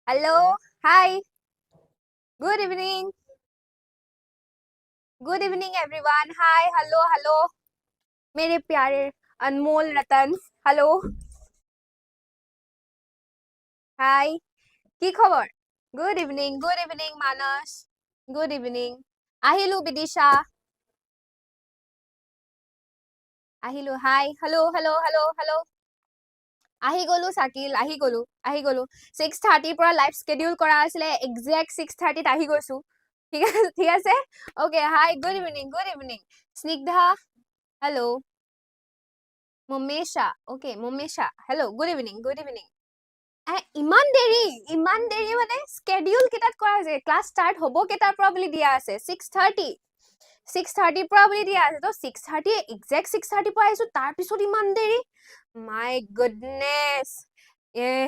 Hello, hi, good evening. Good evening, everyone. Hi, hello, hello. मेरे प्यारे अनमोल रतन hello hi কি খবৰ good evening মানস good evening আহিলো বিদিশা আহিলো hi hello' hello' hello' hello' আহি গলো চাকিল আহি গলো 6:30 পৰা লাইভ স্কেডিউল কৰা আছিলে এক্সাক্ট 6:30 ত আহি গৈছো ঠিক আছে okay hi good evening Snigdha hello' Momesha okay Momesha hello' good evening Iman দেৰি মানে স্কেডিউল কেইটাত কৰা হৈছে ক্লাছ ষ্টাৰ্ট হ'ব কেইটাৰ পৰা বুলি দিয়া আছে 6:30 পৰা বুলি দিয়া আছে তো 6:30 এক্সাক্ট 6:30 পৰা আহিছো তাৰ পিছত ইমান দেৰি মাই গুডনেছ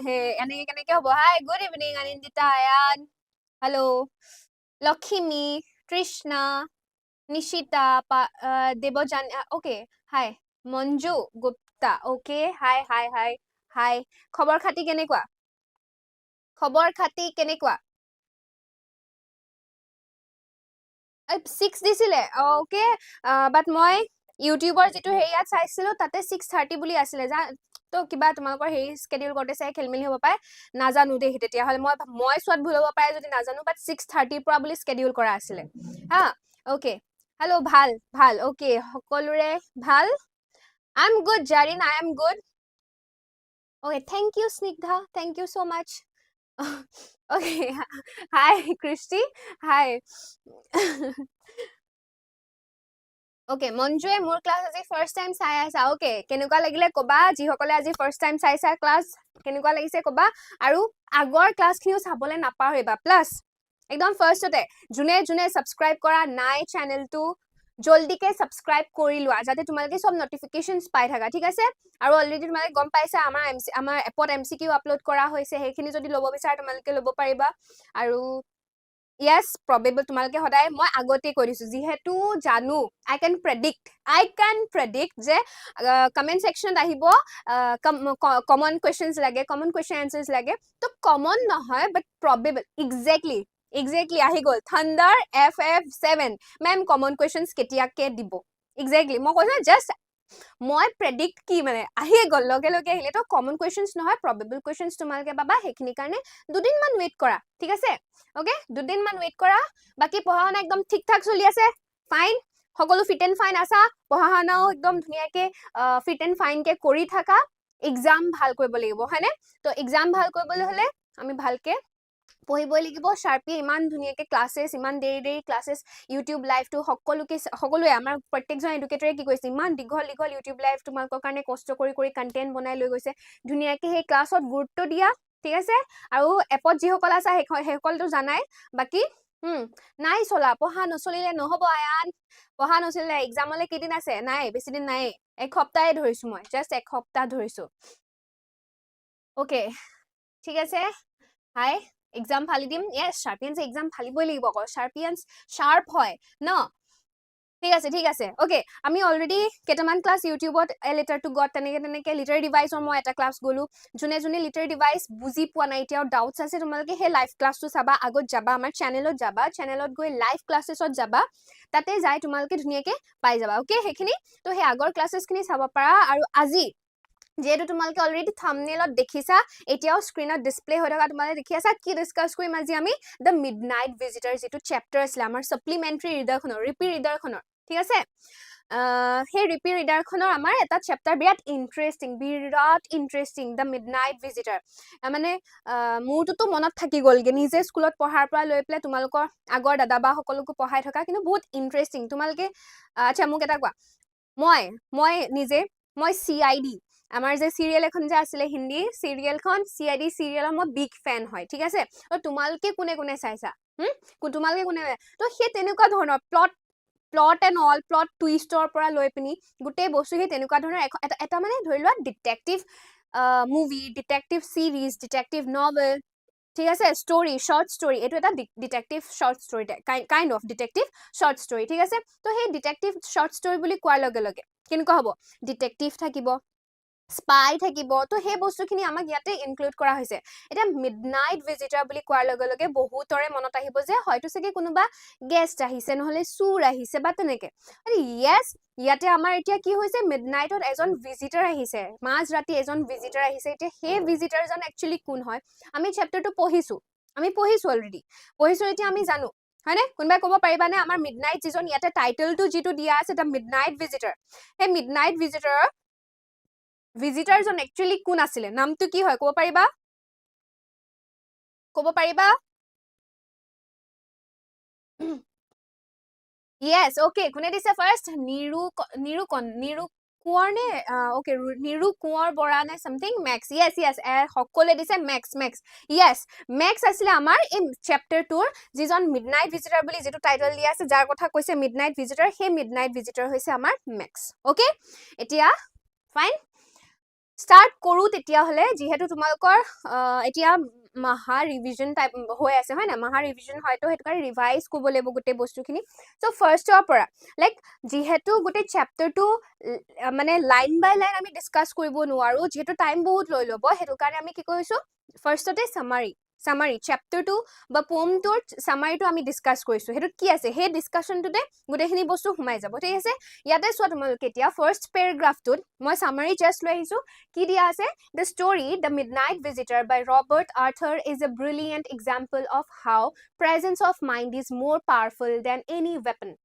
হে এনেকে কেনেকে হ'ব hi good evening Anindita Ayan hello' Lakshmi Trishna Nishita Debjan okay hi Manju Gupta okay hi hi hi hi খবৰ খাতি কেনেকুৱা 6 দিছিলে ওকে বাট মই ইউটিউবৰ যিটো হেৰিয়াত চাইছিলো তাতে 6:30 বুলি আছিলে তো কিবা তোমালোকৰ হেৰি স্কেডিউল কৰোঁতে চাই খেলমেলি হ'ব পাৰে নাজানো দেই তেতিয়াহ'লে মই চোৱাত ভুল হ'ব পাৰে যদি নাজানো বাট 6:30 পৰা বুলি স্কেডিউল কৰা আছিলে হা ওকে হেল্ল' ভাল ওকে সকলোৰে ভাল I am good Zarin I am good okay thank you Snigdha thank you so much okay hi Christy hi okay মঞ্জুৱে মোৰ ক্লাছ আজি ফাৰ্ষ্ট টাইম চাই আছা ওকে কেনেকুৱা লাগিলে কবা যিসকলে আজি ফাৰ্ষ্ট টাইম চাইছা ক্লাছ কেনেকুৱা লাগিছে কবা আৰু আগৰ ক্লাছখিনিও চাবলৈ নাপাহৰিবা প্লাছ একদম ফাৰ্ষ্টতে যোনে ছাবস্ক্ৰাইব কৰা নাই চেনেলটো জলদিকে ছাবস্ক্ৰাইব কৰি লোৱা যাতে তোমালোকে সব নটিফিকেশনছ পাই থাকা ঠিক আছে আৰু অলৰেডি তোমালোকে গম পাইছা আমাৰ এপত MCQ আপলোড কৰা হৈছে সেইখিনি যদি ল'ব বিচাৰা তোমালোকে ল'ব পাৰিবা আৰু yes probable তোমালোকে সদায় মই আগতে কৈ দিছো যেহেতু জানো I can predict যে কমেন্ট সেকশনত আহিব কমন কোৱেশ্চনছ লাগে কমন কোৱেশ্চন আনসাৰ্স লাগে তো কমন নহয় বাট probable exactly আহি গল থান্ডাৰ FF7 মেম কমন কোৱেশ্চনছ কেতিয়াকে দিব exactly মই কৈছো জাস্ট মই প্ৰেডিক্ট কি মানে আহিয়ে গল লগে লগে আহিলে তো কমন কোৱেশ্চনছ নহয় probable কোৱেশ্চনছ তোমালোকে পাবা সেইখিনি কাৰণে দুদিন মান ওয়েট কৰা ঠিক আছে ওকে দুদিন মান ওয়েট কৰা বাকি পঢ়া শুনা একদম ঠিক ঠাক চলি আছে ফাইন সকলো ফিট এন্ড ফাইন আছা পঢ়া শুনাও একদম ধুনিয়াকে ফিট এন্ড ফাইন কে কৰি থাকা এক্সাম ভাল কৰিব লাগিব হয়নে তো এক্সাম ভাল কৰিবলৈ হলে আমি ভালকে পঢ়িবই লাগিব শাৰ্পি ইমান ধুনিয়াকে ক্লাसेस ইমান দেৰি ক্লাसेस ইউটিউব লাইভ টু সকলোৱে আমাৰ প্ৰত্যেকজন এডুকেটৰে কি কৈছে ইমান দীঘল ইউটিউব লাইভ তোমালোকৰ কাৰণে কষ্ট কৰি কন্টেন্ট বনাই লৈ গৈছে ধুনিয়াকে সেই ক্লাছত গুৰুত্ব দিয়া ঠিক আছে আৰু এপত যিসকল আছে সেইসকলটো জানাই বাকি নাই চলা পঢ়া নচলিলে নহব আয়ান পঢ়া নচলিলে এক্সামলে কেদিন আছে নাই বেছি দিন নাই এক সপ্তাহে ধৰিছো মই জাস্ট এক সপ্তাহ ধৰিছো ওকে ঠিক আছে হাই এক্সাম ফালি দিম ইয়েস শার্পিয়ান্স এক্সাম ফালিবই লাগিব আকৌ শার্পিয়ান্স শার্প হয় ন ঠিক আছে ওকে আমি অলৰেডি কেটামান ক্লাছ ইউটিউবত লেটাৰ টু গড তেনেকে লিটাৰ ডিভাইচৰ মই এটা ক্লাছ গলো যোনে লিটাৰ ডিভাইচ বুজি পোৱা নাই এতিয়াও ডাউটছ আছে তোমালোকে সেই লাইভ ক্লাছটো চাবা আগত যাবা আমাৰ চেনেলত গৈ লাইভ ক্লাছেছত যাবা তাতে যাই তোমালোকে ধুনীয়াকে পাই যাবা ওকে সেইখিনি তো সেই আগৰ ক্লাছেছখিনি চাব পাৰা আৰু আজি যেহেতু তোমালোকে অলৰেডি থাম্বনেইলত দেখিছা এতিয়াও স্ক্ৰিনত ডিসপ্লে হৈ থকা তোমালোকে দেখি আছা কি ডিসকাস কৰিম আজি আমি দ্য মিডনাইট ভিজিটৰ যেটো চেপ্টাৰ আছিল আমাৰ সাপ্লিমেন্টাৰী ৰিডাৰখনৰ ৰিপি ৰিডাৰখনৰ ঠিক আছে সেই ৰিপি ৰিডাৰখনৰ আমাৰ এটা চেপ্টাৰ বিৰাট ইন্টাৰেষ্টিং দ্য মিডনাইট ভিজিটৰ মানে মোৰটোতো মনত থাকি গলগে নিজে স্কুলত পঢ়াৰ পৰা লৈ পেলাই তোমালোকৰ আগৰ দাদা বা সকলোকো পঢ়াই থকা কিন্তু বহুত ইন্টাৰেষ্টিং তোমালোকে আচ্ছা মোক এটা কোৱা মই নিজে মই CID আমাৰ যে সিৰিয়েল এখন যে আছিল হিন্দী সিৰিয়েলখন CID সিৰিয়েলৰ মই বিগ ফ্যান হয় ঠিক আছে আৰু তোমালোকে কোনে চাইছা তোমালোকে কোনে তো সেই তেনেকুৱা ধৰণৰ প্লট এণ্ড অল প্লট টুইষ্টৰ পৰা লৈ পিনি গোটেই বস্তু সেই তেনেকুৱা ধৰণৰ এটা মানে ধৰি লোৱা detective movie detective series detective novel ঠিক আছে ষ্টৰী শৰ্ট ষ্টৰী এটো এটা detective short story kind of detective short story ঠিক আছে তো সেই ডিটেকটিভ শৰ্ট ষ্টৰী বুলি কোৱাৰ লগে লগে কেনেকুৱা হ'ব ডিটেকটিভ থাকিব স্পাই থাকিব তো সেই বস্তুখিনি আমাক ইয়াতে ইনক্লুড কৰা হৈছে এটা মিডনাইট ভিজিটৰ বুলি কোৱাৰ লগে লগে বহুতৰে মনত আহিব যে হয়তো চাগে কোনোবা গেষ্ট আহিছে নহলে চুৰ আহিছে বা তেনেকে আৰে ইয়েস ইয়াতে আমাৰ এতিয়া কি হৈছে মিডনাইটত এজন ভিজিটৰ আহিছে মাজ ৰাতি এজন ভিজিটৰ আহিছে এতিয়া সেই ভিজিটৰজন একচুয়ালি কোন হয় আমি চ্যাপ্টাৰটো পঢ়িছো অলৰেডি পঢ়িছো এতিয়া আমি জানো হয়নে কোনবাই ক'ব পাৰিবানে আমাৰ মিডনাইট যিজন ইয়াতে টাইটেলটো যিটো দিয়া আছে এটা মিডনাইট ভিজিটৰ সেই মিডনাইট ভিজিটৰজন একচুয়ালি কোন আছিলে নামটো কি হয় ক'ব পাৰিবা yes okay কোনে দিছে ফাৰ্স্ট নিৰু কোঁৱৰ নে okay নিৰু কোঁৱৰ বৰা নে something max yes সকলে দিছে max yes max আছিলে আমাৰ এই চ্যাপ্টাৰ 2 ৰ যিজন মিডনাইট ভিজিটৰ বুলি যেটো টাইটেল দিয়া আছে যাৰ কথা কৈছে মিডনাইট ভিজিটৰ সেই মিডনাইট ভিজিটৰ হৈছে আমাৰ max okay এতিয়া ফাইন স্টাৰ্ট কৰো তেতিয়া হলে যেহেতু তোমালোকৰ এতিয়া মাহা ৰিভিজন টাইপ হৈ আছে হয় না মাহা ৰিভিজন হয়তো হেতু কাৰণে ৰিভাইজ কৰিব লাগিব গোটে বস্তুখিনি সো ফাৰ্ষ্টৰ পৰা লাইক যেহেতু গোটে চ্যাপ্টাৰটো মানে লাইন বাই লাইন আমি ডিসকাস কৰিব নোৱাৰো যেহেতু টাইম বহুত লৈ লব হেতু কাৰণে আমি কি কৈছো ফাৰ্ষ্টতে সামাৰি চ্যাপ্টাৰ 2 বা পোম টোৰ সামাৰিটো আমি ডিসকাস কৰিছো হেতু কি আছে হে ডিসকাশনটোতে গোটেখিনি বস্তু হুমাই যাব ঠিক আছে ইয়াতে সোৱা তোমালোকে এতিয়া ফাৰ্ষ্ট পেৰাগ্ৰাফটোত মই সামাৰি জাস্ট লৈ আহিছো কি দিয়া আছে the story the midnight visitor by Robert Arthur is a brilliant example of how presence of mind is more powerful than any weapon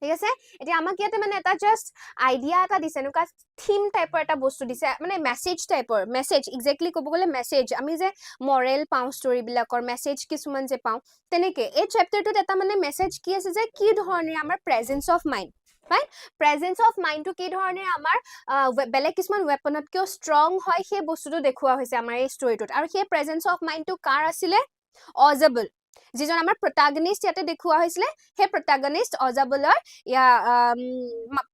ঠিক আছে এতিয়া আমাক ইয়াতে মানে এটা জাস্ট আইডিয়া এটা দিছে এনুকা থিম টাইপৰ এটা বস্তু দিছে মানে মেসেজ টাইপৰ মেসেজ এক্স্যাক্টলি ক'ব গলে মেসেজ আমি যে মৰেল পাও ষ্টৰী বিলাকৰ মেসেজ কিছুমান যে পাও তেনেকে এই চ্যাপ্টাৰটোত এটা মানে মেসেজ কি আছে যে কি ধৰণে আমাৰ presence of mind right presence of mind to কি ধৰণে আমাৰ বেলেগ কিছুমান weaponতকৈ ষ্ট্ৰং হয় সেই বস্তুটো দেখুৱা হৈছে আমাৰ এই ষ্টৰীটোত আৰু সেই presence of mind to কাৰ আছিলে অজাবল যিজন আমাৰ protagonist ইয়াতে দেখুৱা হৈছিলে সেই protagonist অজাবলৰ ইয়া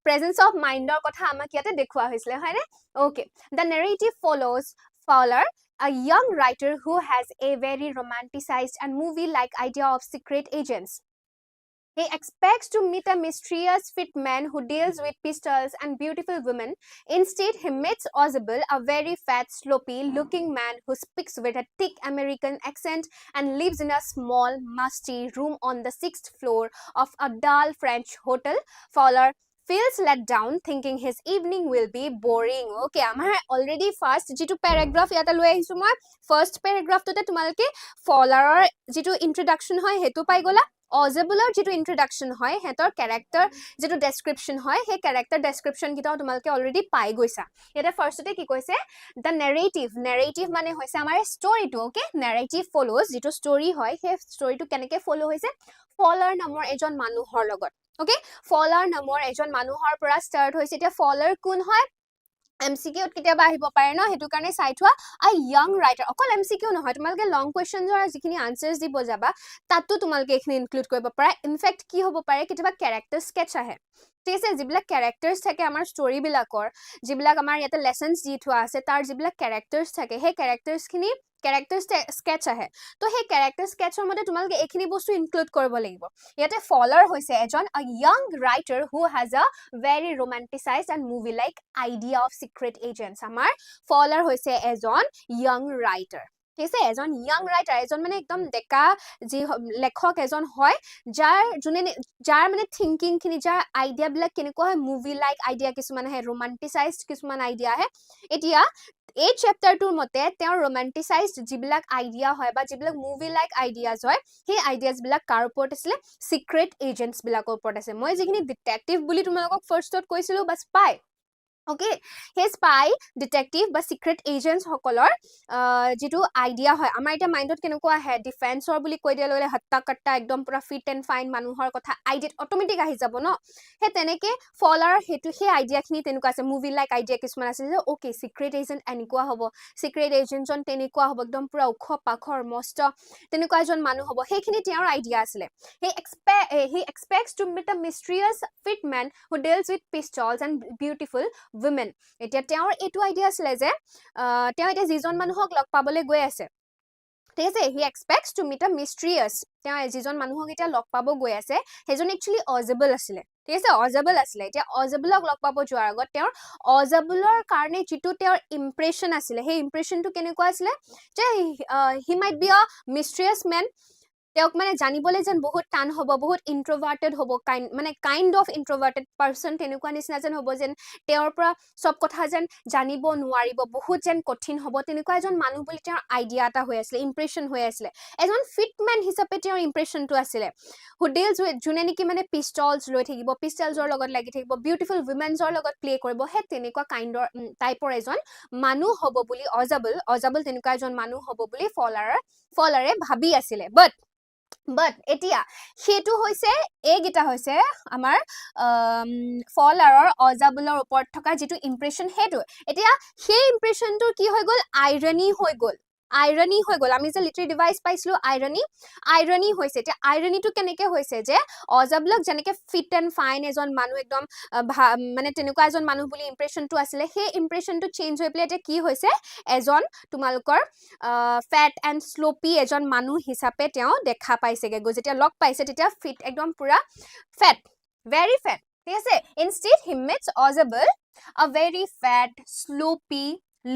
presence of mind ৰ কথা আমাক ইয়াতে দেখুৱা হৈছিলে হয়নে okay the narrative follows Fowler a young writer who has a very romanticized and movie like idea of secret agents. He expects to meet a mysterious fit man who deals with pistols and beautiful women. Instead, he meets Ozable, a very fat, sloppy-looking man who speaks with a thick American accent and lives in a small, musty room on the 6th floor of a dull French hotel. Fowler feels let down, thinking his evening will be boring. Okay, আমাৰ already first যিটো paragraph ইয়াতে লৈ আহিছো মই first paragraph তোতে তোমালকে Fowler যিটো introduction হয় হেতু পাই গলা অজেবুলৰ যেটো ইন্ট্ৰোডাকশন হয় হেতৰ ক্যাৰেক্টাৰ যেটো ডেসক্ৰিপশন হয় হে ক্যাৰেক্টাৰ ডেসক্ৰিপশন কিটা তোমালকে অলৰেডি পাই গৈছা এটা ফাৰ্ষ্টতে কি কৈছে the narrative মানে হৈছে আমাৰ ষ্টৰীটো ওকে narrative follows যেটো ষ্টৰী হয় হে ষ্টৰীটো কেনেকে ফলো হৈছে ফলাৰ নামৰ এজন মানুহৰ লগত ওকে ফলাৰ নামৰ এজন মানুহৰ পৰা ষ্টাৰ্ট হৈছে এতিয়া ফলাৰ কোন হয় MCQ কেতিয়াবা আহিব পাৰে ন হেতু কাৰণে চাই থোৱা আ young writer অকল MCQ নহয় তোমালকে লং কোৱেশ্চনছৰ যিখিনি আনসাৰস দিব যাবা তাতো তোমালকে এখিনি ইনক্লুড কৰিব পাৰা ইনফেক্ট কি হ'ব পাৰে কেতিয়াবা ক্যাৰেক্টাৰ স্কেচ আহে ঠিক আছে যিবিলাক ক্যাৰেক্টাৰ্স থাকে আমাৰ ষ্টৰী বিলাকৰ যিবিলাক আমাৰ ইয়াতে লেসনস দি থোৱা আছে তাৰ যিবিলাক ক্যাৰেক্টাৰ্স থাকে হে ক্যাৰেক্টাৰ্স খিনি ক্যাৰেক্টাৰ স্কেচ আহে তো হে ক্যাৰেক্টাৰ স্কেচৰ মতে তোমালকে এখিনি বস্তু ইনক্লুড কৰিব লাগিব ইয়াতে ফলাৰ হৈছে এজন a young writer who has a very romanticized and movie like idea of secret agents আমাৰ ফলাৰ হৈছে এজন young writer ঠিক আছে এজন young writer এজন মানে একদম ডেকা যি লেখক এজন হয় যাৰ মানে থিংকিং খিনি যাৰ আইডিয়া বিলাক কেনেকুৱা হয় মুভি লাইক আইডিয়া কিছুমান হে romanticized কিছুমান আইডিয়া হে এতিয়া এই চ্যাপ্টাৰটোৰ মতে তেওঁৰ romanticized যিবিলাক আইডিয়া হয় বা যিবিলাক মুভি লাইক আইডিয়াজ হয় সেই আইডিয়াজ বিলাক কাৰ ওপৰত আছিল সিক্ৰেট এজেন্টস বিলাকৰ ওপৰত আছে মই যিখিনি ডিটেকটিভ বুলি তোমালোকক ফাৰ্ষ্টত কৈছিলো বা স্পাই ওকে হে স্পাই ডিটেকটিভ বা সিক্ৰেট এজেন্টস সকলৰ যেটো আইডিয়া হয় আমাৰ এটা মাইন্ডত কেনেকুৱা আহে ডিফেন্সৰ বুলি কৈ দিয়া ললে হত্তা কট্টা একদম পুৰা ফিট এন্ড ফাইন মানুহৰ কথা আইডিয়া অটোমেটিক আহি যাব ন হে তেনেকে ফলাৰ হেতু হে আইডিয়া খিনি তেনেকুৱা আছে মুভি লাইক আইডিয়া কিছুমান আছে যে ওকে সিক্ৰেট এজেন্ট এনেকুৱা হ'ব সিক্ৰেট এজেন্টজন তেনেকুৱা হ'ব একদম পুৰা উখ পাখৰ মস্ত তেনেকুৱা এজন মানুহ হ'ব হেখিনি তেওঁৰ আইডিয়া আছিল he expects to meet a mysterious fit man who deals with pistols and beautiful women এতিয়া তেওঁৰ এটো আইডিয়া আছিল যে তেওঁ এটা যিজন মানুহক লগ পাবলৈ গৈ আছে ঠিক আছে he expects to meet a mysterious তেওঁ যিজন মানুহক এটা লগ পাব গৈ আছে হেজন একচুয়ালি অজেবল আছিল ঠিক আছে অজাবল আছিলে এতিয়া অজাবলক লগ পাব যোৱাৰ আগত তেওঁৰ অজাবলৰ কাৰণে যিটো তেওঁৰ ইমপ্ৰেছন আছিলে সেই ইমপ্ৰেছনটো কেনেকুৱা আছিলে যে হি মাইট বি আ মিষ্ট্ৰিয়াছ মেন তেওঁক মানে জানিবলৈ যেন বহুত টান হ'ব বহুত ইন্ট্ৰভাৰ্টেড হ'ব মানে কাইণ্ড অফ ইন্ট্ৰভাৰ্টেড পাৰ্চন তেনেকুৱা নিচিনা যেন হ'ব যেন তেওঁৰ পৰা সব কথা যেন জানিব নোৱাৰিব বহুত যেন কঠিন হ'ব তেনেকুৱা এজন মানুহ বুলি তেওঁৰ আইডিয়া এটা হৈ আছিলে ইমপ্ৰেছন হৈ আছিলে এজন ফিটমেন হিচাপে তেওঁৰ ইমপ্ৰেছনটো আছিলে হুডিলছ যোনে নেকি মানে পিষ্টলছ লৈ থাকিব পিষ্টলছৰ লগত লাগি থাকিব বিউটিফুল উইমেনছৰ লগত প্লে কৰিব হে তেনেকুৱা কাইণ্ডৰ টাইপৰ এজন মানুহ হ'ব বুলি অজাবল তেনেকুৱা এজন মানুহ হ'ব বুলি ফলাৰে ভাবি আছিলে বাট এতিয়া সেইটো হৈছে এইগিটা হৈছে আমাৰ ফলাৰৰ অজাবলৰ ওপৰত থকা যিটো ইমপ্ৰেছন সেইটো এতিয়া সেই ইমপ্ৰেছনটো কি হৈ গ'ল আইৰনি হৈ গ'ল আমি যে লিটাৰী ডিভাইচ পাইছিলো আইৰনি হৈছে এতিয়া আইৰনিটো কেনেকে হৈছে যে অজাবলক যেনেকে ফিট এণ্ড ফাইন এজন মানুহ একদম মানে তেনেকুৱা এজন মানুহ বুলি ইমপ্ৰেছনটো আছিলে সেই ইমপ্ৰেছনটো চেঞ্জ হৈ পেলাই এতিয়া কি হৈছে এজন তোমালোকৰ ফেট এণ্ড স্লোপি এজন মানুহ হিচাপে তেওঁ দেখা পাইছেগে যেতিয়া লগ পাইছে তেতিয়া ফিট একদম পুৰা ফেট very fat ঠিক আছে instead he meets Ozable a very fat sloopy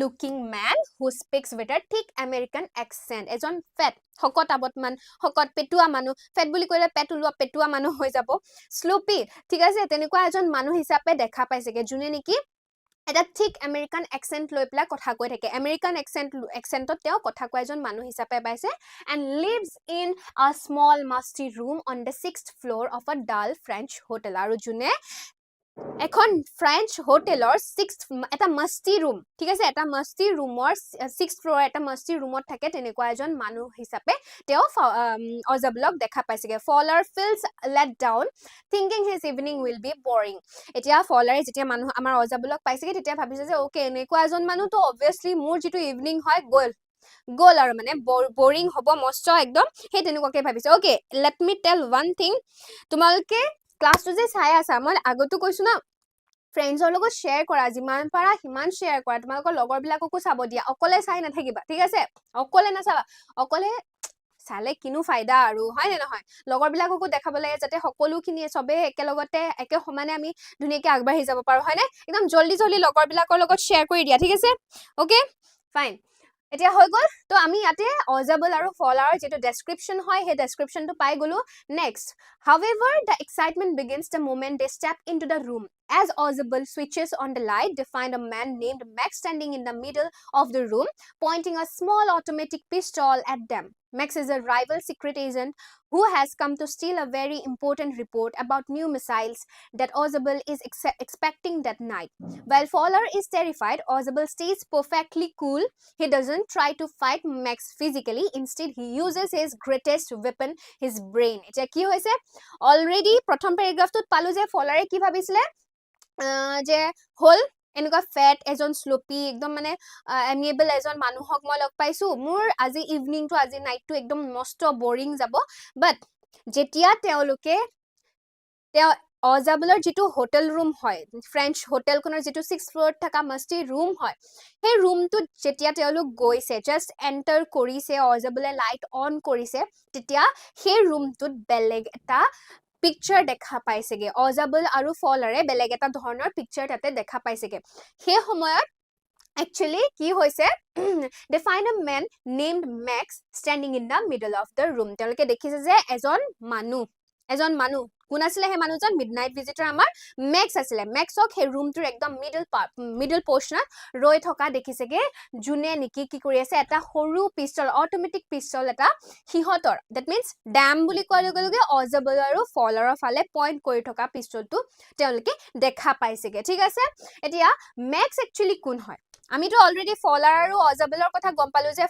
looking man who speaks with a thick American accent এজন fat হকত আবতমান হকত পেটুৱা মানুহ ফেট বুলি কইলে পেটুলুৱা পেটুৱা মানুহ হৈ যাব স্লোপি ঠিক আছে তেনেকুৱা এজন মানুহ হিচাপে দেখা পাইছেগে জুনে নেকি এটা ঠিক আমেৰিকান এক্সেন্ট লৈ পেলা কথা কৈ থাকে আমেৰিকান এক্সেন্টত তেওঁ কথা কোৱা এজন মানুহ হিচাপে পাইছে and lives in a small musty room on the 6th floor of a dull French hotel আৰু জুনে এখন ফ্ৰেঞ্চ হোটেলৰ 6th এটা মাস্তি ৰুম ঠিক আছে এটা মাস্তি ৰুমৰ 6th ফ্লোৰ এটা মাস্তি ৰুমত থাকে তেনেকুৱা এজন মানুহ হিচাপে তেওঁ অজাবলক দেখা পাইছেগে Fowler feels let down thinking his evening will be boring এতিয়া ফলাৰে যেতিয়া মানুহ আমাৰ অজাবলক পাইছেগে তেতিয়া ভাবিছে যে ওকে এনেকুৱা এজন মানুহ তো অবভিয়াছলি মোৰ যিটো ইভিনিং হয় গ'ল আৰু মানে বৰিং হ'ব মস্ত একদম সেই তেনেকুৱাকে ভাবিছে okay let me tell one thing তোমালোকে ক্লাছটো যে চাই আছা মই আগতো কৈছো না ফ্ৰেণ্ডছৰ লগত শ্বেয়াৰ কৰা যিমান পাৰা সিমান শ্বেয়াৰ কৰা তোমালোকৰ লগৰবিলাককো চাব দিয়া অকলে চাই নাথাকিবা ঠিক আছে অকলে নাচাবা অকলে চালে কিনো ফায়দা আৰু হয় নে নহয় লগৰবিলাককো দেখাব লাগে যাতে সকলোখিনি সবে একেলগতে একে সমানে আমি ধুনীয়াকে আগবাঢ়ি যাব পাৰো হয়নে একদম জলদি লগৰবিলাকৰ লগত শ্বেয়াৰ কৰি দিয়া ঠিক আছে ওকে ফাইন এতিয়া হৈ গ'ল তো আমি ইয়াতে অজাবল আৰু ফলাৰ যেটো ডেসক্ৰিপশন হয় হে ডেসক্ৰিপশনটো পাই গলো next however the excitement begins the moment they step into the room as Ozable switches on the light they find a man named Max standing in the middle of the room pointing a small automatic pistol at them Max is a rival secret agent who has come to steal a very important report about new missiles that Ozable is expecting that night. While Fowler is terrified, Ozable stays perfectly cool. He doesn't try to fight Max physically. Instead, he uses his greatest weapon, his brain. Etia ki hoise? Already, prothom paragraph tut palu je Fowler ki bhabisile je hol এনেকুৱা fat এজন স্লোপি একদম মানে amiable এজন মানুহক মই লগ পাইছো মোৰ আজি ইভিনিংটো আজি নাইটটো একদম মস্ত বৰিং যাব বাট যেতিয়া তেওঁলোকে অজাবলৰ যেটো হোটেল ৰুম হয় ফ্ৰেঞ্চ হোটেলখনৰ যেটো 6th ফ্লোৰত থকা মাস্তি ৰুম হয় সেই ৰুমটো যেতিয়া তেওঁলোক গৈছে জাস্ট এন্টাৰ কৰিছে অজাবলে লাইট অন কৰিছে তেতিয়া সেই ৰুমটোত বেলেগ এটা পিকচাৰ দেখা পাইছেগে অজাবল আৰু ফলাৰে বেলেগ এটা ধৰণৰ পিকচাৰ তাতে দেখা পাইছেগে সেই সময়ত actually কি হৈছে they find a man named Max standing in the middle of the room তেওঁলোকে দেখিছে যে এজন মানুহ কোন আছিল হে মানুহজন মিডনাইট ভিজিটৰ আমাৰ মেক্স আছিল মেক্সক হে ৰুমটোৰ একদম মিডল পোৰ্শনত ৰৈ থকা দেখিছেগে জুনে নিকি কি কৰি আছে এটা সৰু পিস্তল অটোমেটিক পিস্তল এটা হিহতৰ that means ড্যাম বুলি কোৱাৰ লগে অজাবল আৰু ফলাৰৰ ফালে পইণ্ট কৰি থকা পিস্তলটো তেওঁলোকে দেখা পাইছেগে ঠিক আছে এতিয়া মেক্স একচুয়ালি কোন হয় আমিতো অলৰেডি ফলাৰ আৰু অজাবলৰ কথা গম পালো যে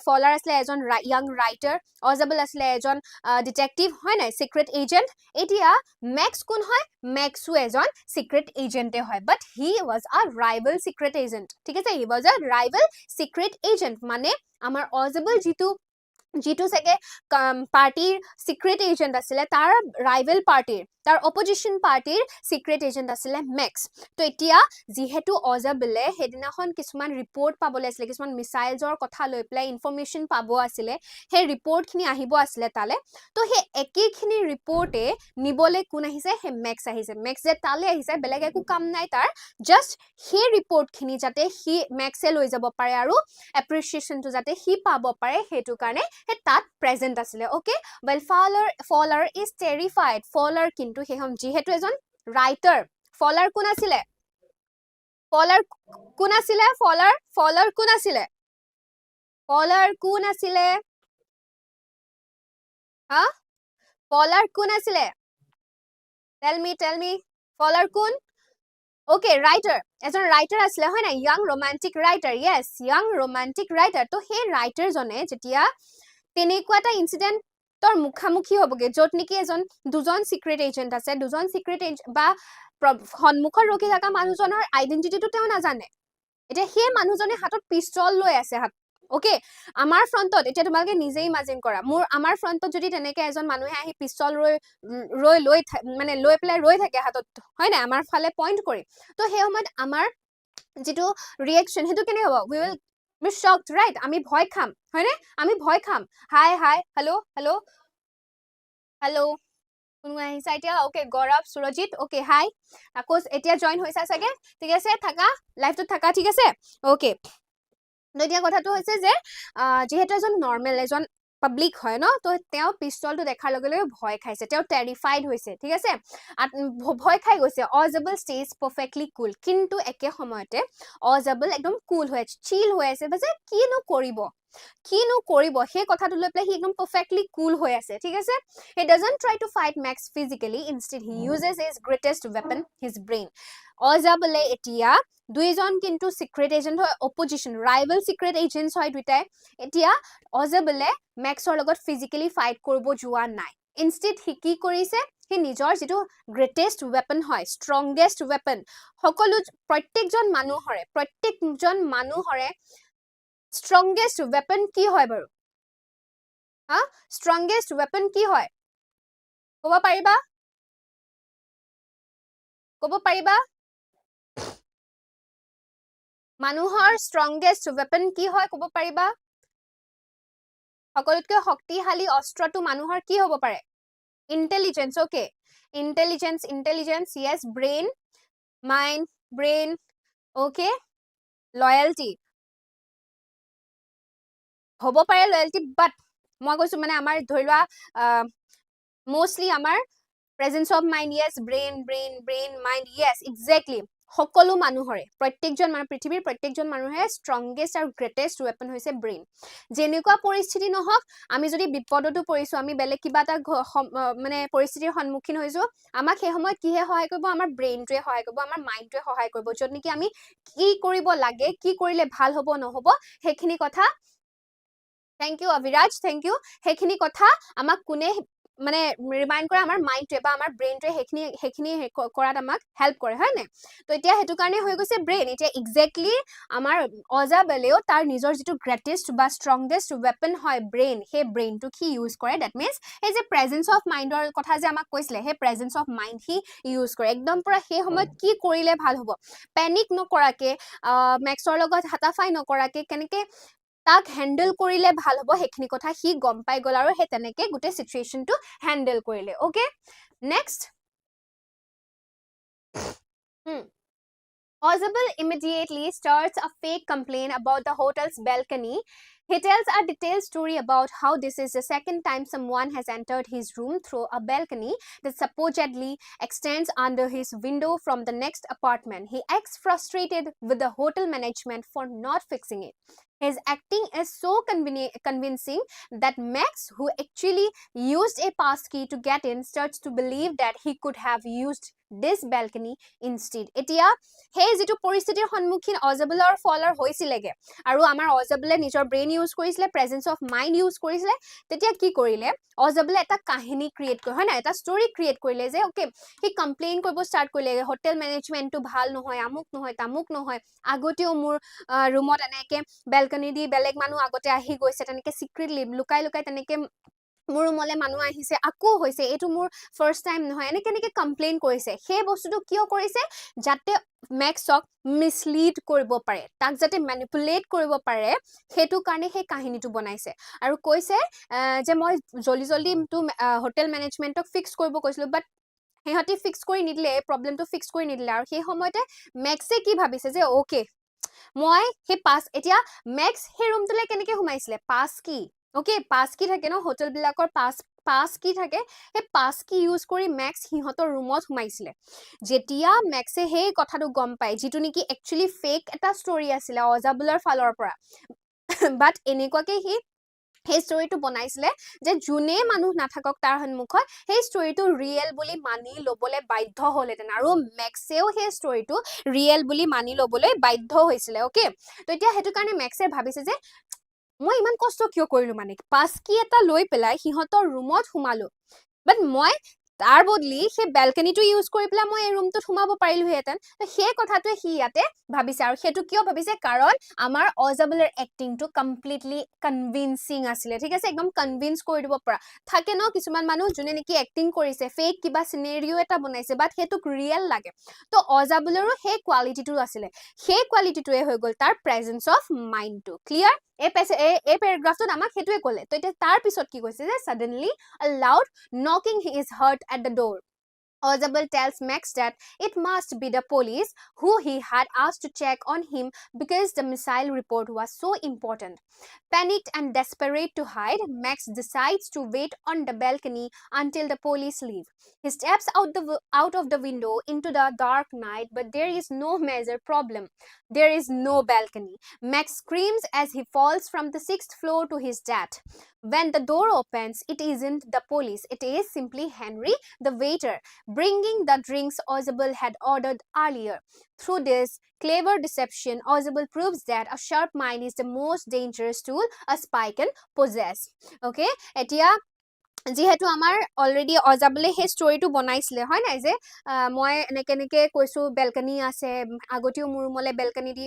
ফলাৰ আছিল এজন ইয়াং ৰাইটাৰ অজাবল আছিল এজন ডিটেকটিভ হয় নাই সিক্ৰেট এজেন্ট এতিয়া মেক্স কোন হয় মেক্সও এজন সিক্ৰেট এজেন্টে হয় বাট হি ওয়াজ আ ৰাইভাল সিক্ৰেট এজেন্ট ঠিক আছে হি ওয়াজ আ ৰাইভাল সিক্ৰেট এজেন্ট মানে আমাৰ অজাবল যেটো যিটো চাগে পাৰ্টিৰ সিক্ৰেট এজেন্ট আছিলে তাৰ ৰাইভেল পাৰ্টিৰ তাৰ অপজিশন পাৰ্টিৰ সিক্ৰেট এজেন্ট আছিলে মেক্স তো এতিয়া যেহেতু অজাবলে হেদিনাখন কিছুমান ৰিপৰ্ট পাবলৈ আছিলে কিছুমান মিসাইলছৰ কথা লৈ পেলাই ইনফৰমেশন পাব আছিলে হে ৰিপৰ্ট খিনি আহিব আছিলে তালে তো হে একেখিনি ৰিপৰ্টে নিবলে কোন আহিছে হে মেক্স আহিছে মেক্স যে তালে আহিছে বেলেগ একো কাম নাই তাৰ জাস্ট হে ৰিপৰ্ট খিনি যাতে হি মেক্সে লৈ যাব পাৰে আৰু এপ্ৰিচিয়েশনটো যাতে হি পাব পাৰে হেতু কাৰণে হে তাত প্ৰেজেন্ট আছিলে okay well Fowler is terrified Fowler কিন্তু হেহম যেহেতু এজন ৰাইটাৰ Fowler কোন আছিলে Fowler কোন আছিলে Fowler কোন আছিলে Fowler কোন আছিলে হা Fowler কোন আছিলে tell me Fowler কোন ওকে রাইটার এজন রাইটার আসলে হয় না young romantic writer yes young romantic writer তো সেই রাইটার জনে যেতিয়া তেনেকুৱা এটা ইনসিডেন্ট তোৰ মুখামুখি হবগে যত নেকি এজন দুজন সিক্ৰেট এজেন্ট আছে দুজন সিক্ৰেট বা সন্মুখত ৰখি থকা মানুহজনৰ আইডেন্টিটিটো তেওঁ নাজানে এতিয়া সেই মানুহজনে হাতত পিস্তল লৈ আছে হাত ওকে আমাৰ ফ্ৰন্টত এতিয়া তোমালোকে নিজে ইমাজিন কৰা আমাৰ ফ্ৰন্টত যদি তেনেকে এজন মানুহে আহি পিস্তল লৈ মানে লৈ পেলাই ৰৈ থাকে হাতত হয় না আমাৰ ফালে পইণ্ট কৰি তো সেই সময়ত আমাৰ যেটো ৰিএকশন হেতু কেনে হ'ব we will be shocked right আমি ভয় খাম হয়নে আমি ভয় খাম হাই হেল্ল কোন আহিছে এতিয়া ওকে গৌৰৱ সুৰজিত ওকে হাই আকৌ এতিয়া জয়েন হৈছা চাগে ঠিক আছে থাকা লাইভটোত থাকা ঠিক আছে ওকে এতিয়া কথাটো হৈছে যে যেহেতু এজন নৰ্মেল এজন পাব্লিক হয় ন তো তেওঁ পিস্তলটো দেখাৰ লগে লগে ভয় খাইছে তেওঁ টেৰিফাইড হৈছে ঠিক আছে ভয় খাই গৈছে অজাবল ষ্টেজ পারফেক্টলি কুল কিন্তু একে সময়তে অজাবল একদম কুল হৈ আছে চিল হৈ আছে যে কিনো কৰিব সেই কথাটো লৈ পেলাই হি একদম পাৰফেক্টলি কুল হৈ আছে ঠিক আছে he doesn't try to fight Max physically instead he uses his greatest weapon his brain অজাবলে এতিয়া দুইজন কিন্তু সিক্ৰেট এজেন্ট হয় অপজিশন ৰাইভেল সিক্ৰেট এজেন্টস হয় দুইটাই এতিয়া অজাবলে ম্যাক্সৰ লগত ফিজিক্যালি ফাইট কৰিব যোৱা নাই ইনস্টেড হি কি কৰিছে হি নিজৰ যেটো গ্ৰেটেষ্ট ওয়েপন হয় ষ্ট্ৰংগেষ্ট ওয়েপন সকলো প্ৰত্যেকজন মানুহৰে strongest weapon কি হয় বাৰু হা strongest weapon কি হয় ক'ব পাৰিবা মানুহৰ strongest weapon কি হয় ক'ব পাৰিবা সকলোতকৈ শক্তিশালী অস্ত্ৰটো মানুহৰ কি হ'ব পাৰে intelligence okay intelligence yes brain okay loyalty হ'ব পাৰে লয়্যালটি বাট মই কৈছো মানে আমাৰ ধৰিলোৱা মোস্টলি আমাৰ presence of mind yes brain mind yes exactly সকলো মানুহৰে প্ৰত্যেকজন মানুহ পৃথিৱীৰ প্ৰত্যেকজন মানুহৰে strongest আৰু greatest weapon হৈছে brain যেনেকুৱা পৰিস্থিতি নহওক আমি যদি বিপদতো পৰিছো আমি বেলেগ কিবা এটা মানে পৰিস্থিতিৰ সন্মুখীন হৈছো আমাক সেই সময়ত কিহে সহায় কৰিব আমাৰ ব্ৰেইনটোৱে সহায় কৰিব আমাৰ মাইন্ডটোৱে সহায় কৰিব যত নেকি আমি কি কৰিব লাগে কি কৰিলে ভাল হ'ব নহব হেখিনি কথা Thank you Aviraj thank you হেখিনি কথা আমাক কোনে মানে ৰিমাইন্ড কৰে আমাৰ মাইন্ডটোৱে বা আমাৰ ব্ৰেইনটোৱে হেখিনি কৰাত আমাক হেল্প কৰে হয় নাই তো এতিয়া হেতু কাৰণে হৈ গৈছে ব্ৰেইন এতিয়া এক্স্যাক্টলি আমাৰ অজাবলেও তাৰ নিজৰ যেটো গ্ৰেটেষ্ট বা ষ্ট্ৰংগেষ্ট ওয়েপন হয় ব্ৰেইন হে ব্ৰেইনটো কি ইউজ কৰে দ্যাট মিন্স হে যে প্ৰেজেন্স অফ মাইন্ডৰ কথা যে আমাক কৈছিলে হে presence of mind he use কৰে একদম পুৰা হে সময়ত কি কৰিলে ভাল হ'ব প্যানিক নকৰাকে মেক্সৰ লগত হাতাফাই নকৰাকে কেনেকে তাক হ্যান্ডেল কৰিলে ভাল হ'ব হেখিনি কথা হি গম পাই গল আৰু হে তেনেকে গুটে সিচুৱেশনটো হ্যান্ডেল কৰিলে okay next Ozable immediately starts a fake complaint about the hotel's balcony. He tells a detailed story about how this is the second time someone has entered his room through a balcony that supposedly extends under his window from the next apartment. He acts frustrated with the hotel management for not fixing it. His acting is so convincing that Max, who actually used a passkey to get in, starts to believe that he could have used this balcony instead. এতিয়া সেই যেটো পৰিস্থিতিৰ সন্মুখীন অজাবলৰ ফলৰ হৈছিলেগে আৰু আমাৰ অজাবলে নিজৰ brain use কৰিছিলে প্ৰেজেন্স অফ মাইন্ড ইউজ কৰিছিলে তেতিয়া কি কৰিলে অজাবলে এটা কাহিনী ক্ৰিয়েট কৰে হয় না এটা ষ্টৰী ক্ৰিয়েট কৰিলে যে ওকে হি কমপ্লেইন কৰিব ষ্টাৰ্ট কৰিলে হোটেল মেনেজমেন্টটো ভাল নহয় আমুক নহয় তামুক নহয় আগতেও মোৰ ৰুমত এনেকে বেলকনি দি বেলেগ মানুহ আগতে আহি গৈছে তেনেকে সিক্ৰেটলি লুকাই লুকাই তেনেকে মোৰ ৰুমলে মানুহ আহিছে আকো হৈছে এটো মোৰ ফাৰ্স্ট টাইম নহয় এনেকে কমপ্লেইন কৰিছে সেই বস্তুটো কিয় কৰিছে যাতে মেক্সক মিসলিড কৰিব পাৰে তাক যাতে ম্যানিপুলেট কৰিব পাৰে হেতু কাৰণে সেই কাহিনীটো বনাইছে আৰু কৈছে যে মই জলদি জলদি টু হোটেল মেনেজমেন্টক ফিক্স কৰিব কৈছিলো বাট হেহতি ফিক্স কৰি নিদিলে প্ৰবলেমটো ফিক্স কৰি নিদিলে আৰু সেই সময়তে মেক্সে কি ভাবিছে যে ওকে মই হে পাস এতিয়া মেক্স হে ৰুমটোলে কেনেকে হুমাইছিলে পাস কি ওকে পাস কি থাকে ন হোটেল বিলাকৰ পাস কি থাকে হে পাস কি ইউজ কৰি মেক্স হিহতৰ ৰুমত হুমাইছিলে যেতিয়া মেক্সে হে কথাটো গম পায় যেটো নেকি একচুয়ালি ফেক এটা ষ্টৰী আছিল অজাবুলৰ ফালৰ পৰা বাট এনেকুৱাকে হি সেই ষ্টৰীটো বনাইছিলে যে জুনে মানুহ নাথাকক তাৰ সন্মুখত সেই ষ্টৰীটো ৰিয়েল বুলি মানি লবলে বাধ্য হলেতেন আৰু মেক্সেও সেই ষ্টৰীটো ৰিয়েল বুলি মানি লবলৈ বাধ্য হৈছিলে ওকে তো এতিয়া হেতু কাৰণে মেক্সে ভাবিছে যে মই ইমান কষ্ট কিয় কৰিলো মানে পাস কি এটা লৈ পেলাই হিহতৰ ৰুমত হুমালো বাট মই তাৰ বদলি সেই বেলকনিটো ইউজ কৰি পেলাই মই এই ৰুমটোত হুমাব পাৰিলো হেতেন সেই কথাটো হি ইয়াতে ভাবিছে আৰু হেতু কিয় ভাবিছে কাৰণ আমাৰ অজাবলৰ এক্টিংটো কমপ্লিটলি কনভিন্সিং আছিল ঠিক আছে একদম কনভিন্স কৰি দিব পৰা থাকে ন কিছুমান মানুহ জুনে নেকি এক্টিং কৰিছে ফেক কিবা সিনাৰিও এটা বনাইছে বাট হেতুক ৰিয়েল লাগে তো অজাবলৰো সেই কোৱালিটিটো আছিল সেই কোৱালিটিটোৱে হৈ গল তাৰ প্ৰেজেন্স অফ মাইন্ডটো ক্লিয়াৰ এই পেৰাগ্ৰাফটোত আমাক হেতুৱে ক'লে তো এতিয়া তাৰ পিছত কি কৈছে যে suddenly a loud knocking is heard at the door. Ozabal tells Max that it must be the police who he had asked to check on him because the missile report was so important. Panicked and desperate to hide, Max decides to wait on the balcony until the police leave. He steps out of the window into the dark night, but there is no major problem. There is no balcony. Max screams as he falls from the 6th floor to his death. When the door opens, it isn't the police. It is simply Henry, the waiter, bringing the drinks Ozabal had ordered earlier. Through this clever deception, Ozabal proves that a sharp mind is the most dangerous tool a spy can possess. Okay? Etia যেহেতু আমাৰ already অজাবলে হে ষ্টৰীটো বনাইছিলে হয় নাই যে মই এনেকে কৈছো বেলকনি আছে আগতেও মোৰ ৰুমলে বেলকনি দি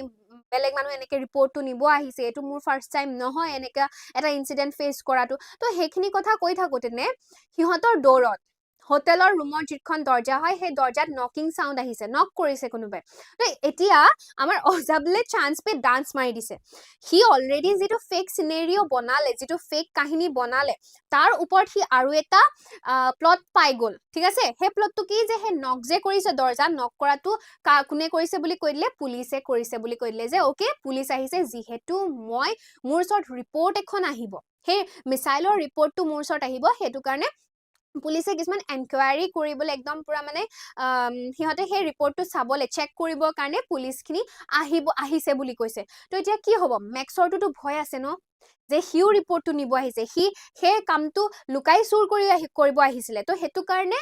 বেলেগ মানুহ এনেকে ৰিপৰ্টটো নিব আহিছে এটো মোৰ ফাৰ্স্ট টাইম নহয় এনেকা এটা ইনসিডেন্ট ফেস কৰাটো তো হেখিনি কথা কৈ থাকোতেনে হিহতৰ দৌৰত হোটেলৰ ৰুমৰ যিখন দৰ্জা হয় সেই দৰ্জাত নকিং সাউন্ড আহিছে নক কৰিছে কোনোবাই তো এতিয়া আমাৰ অজাবলে চান্স পে ডান্স মাৰি দিছে হি অলৰেডি যেটো ফেক সিনাৰিও বনালে যেটো ফেক কাহিনী বনালে তাৰ ওপৰত হি আৰু এটা প্লট পাই গল ঠিক আছে হে প্লটটো কি যে হে নক যে কৰিছে দৰ্জা নক কৰাটো কোনে কৰিছে বুলি কৈলে পুলিচে কৰিছে বুলি কৈলে যে ওকে পুলিচ আহিছে যিহেতু মই মোৰ ওচৰত ৰিপৰ্ট এখন আহিব হে মিসাইলৰ ৰিপৰ্টটো মোৰ ওচৰত আহিব হেতু কাৰণে পুলিচে কিছুমান এনকুৱাৰী কৰিবলৈ একদম পুৰা মানে হিহতে হে ৰিপৰ্টটো চাবলে চেক কৰিবৰ কাৰণে পুলিচখিনি আহিছে বুলি কৈছে তো এতিয়া কি হ'ব মেক্সৰটো ভয় আছে ন যে হিউ ৰিপৰ্টটো নিব আহিছে হি হে কামটো লুকাই চুৰ কৰিব আহিছিলে তো হেতু কাৰণে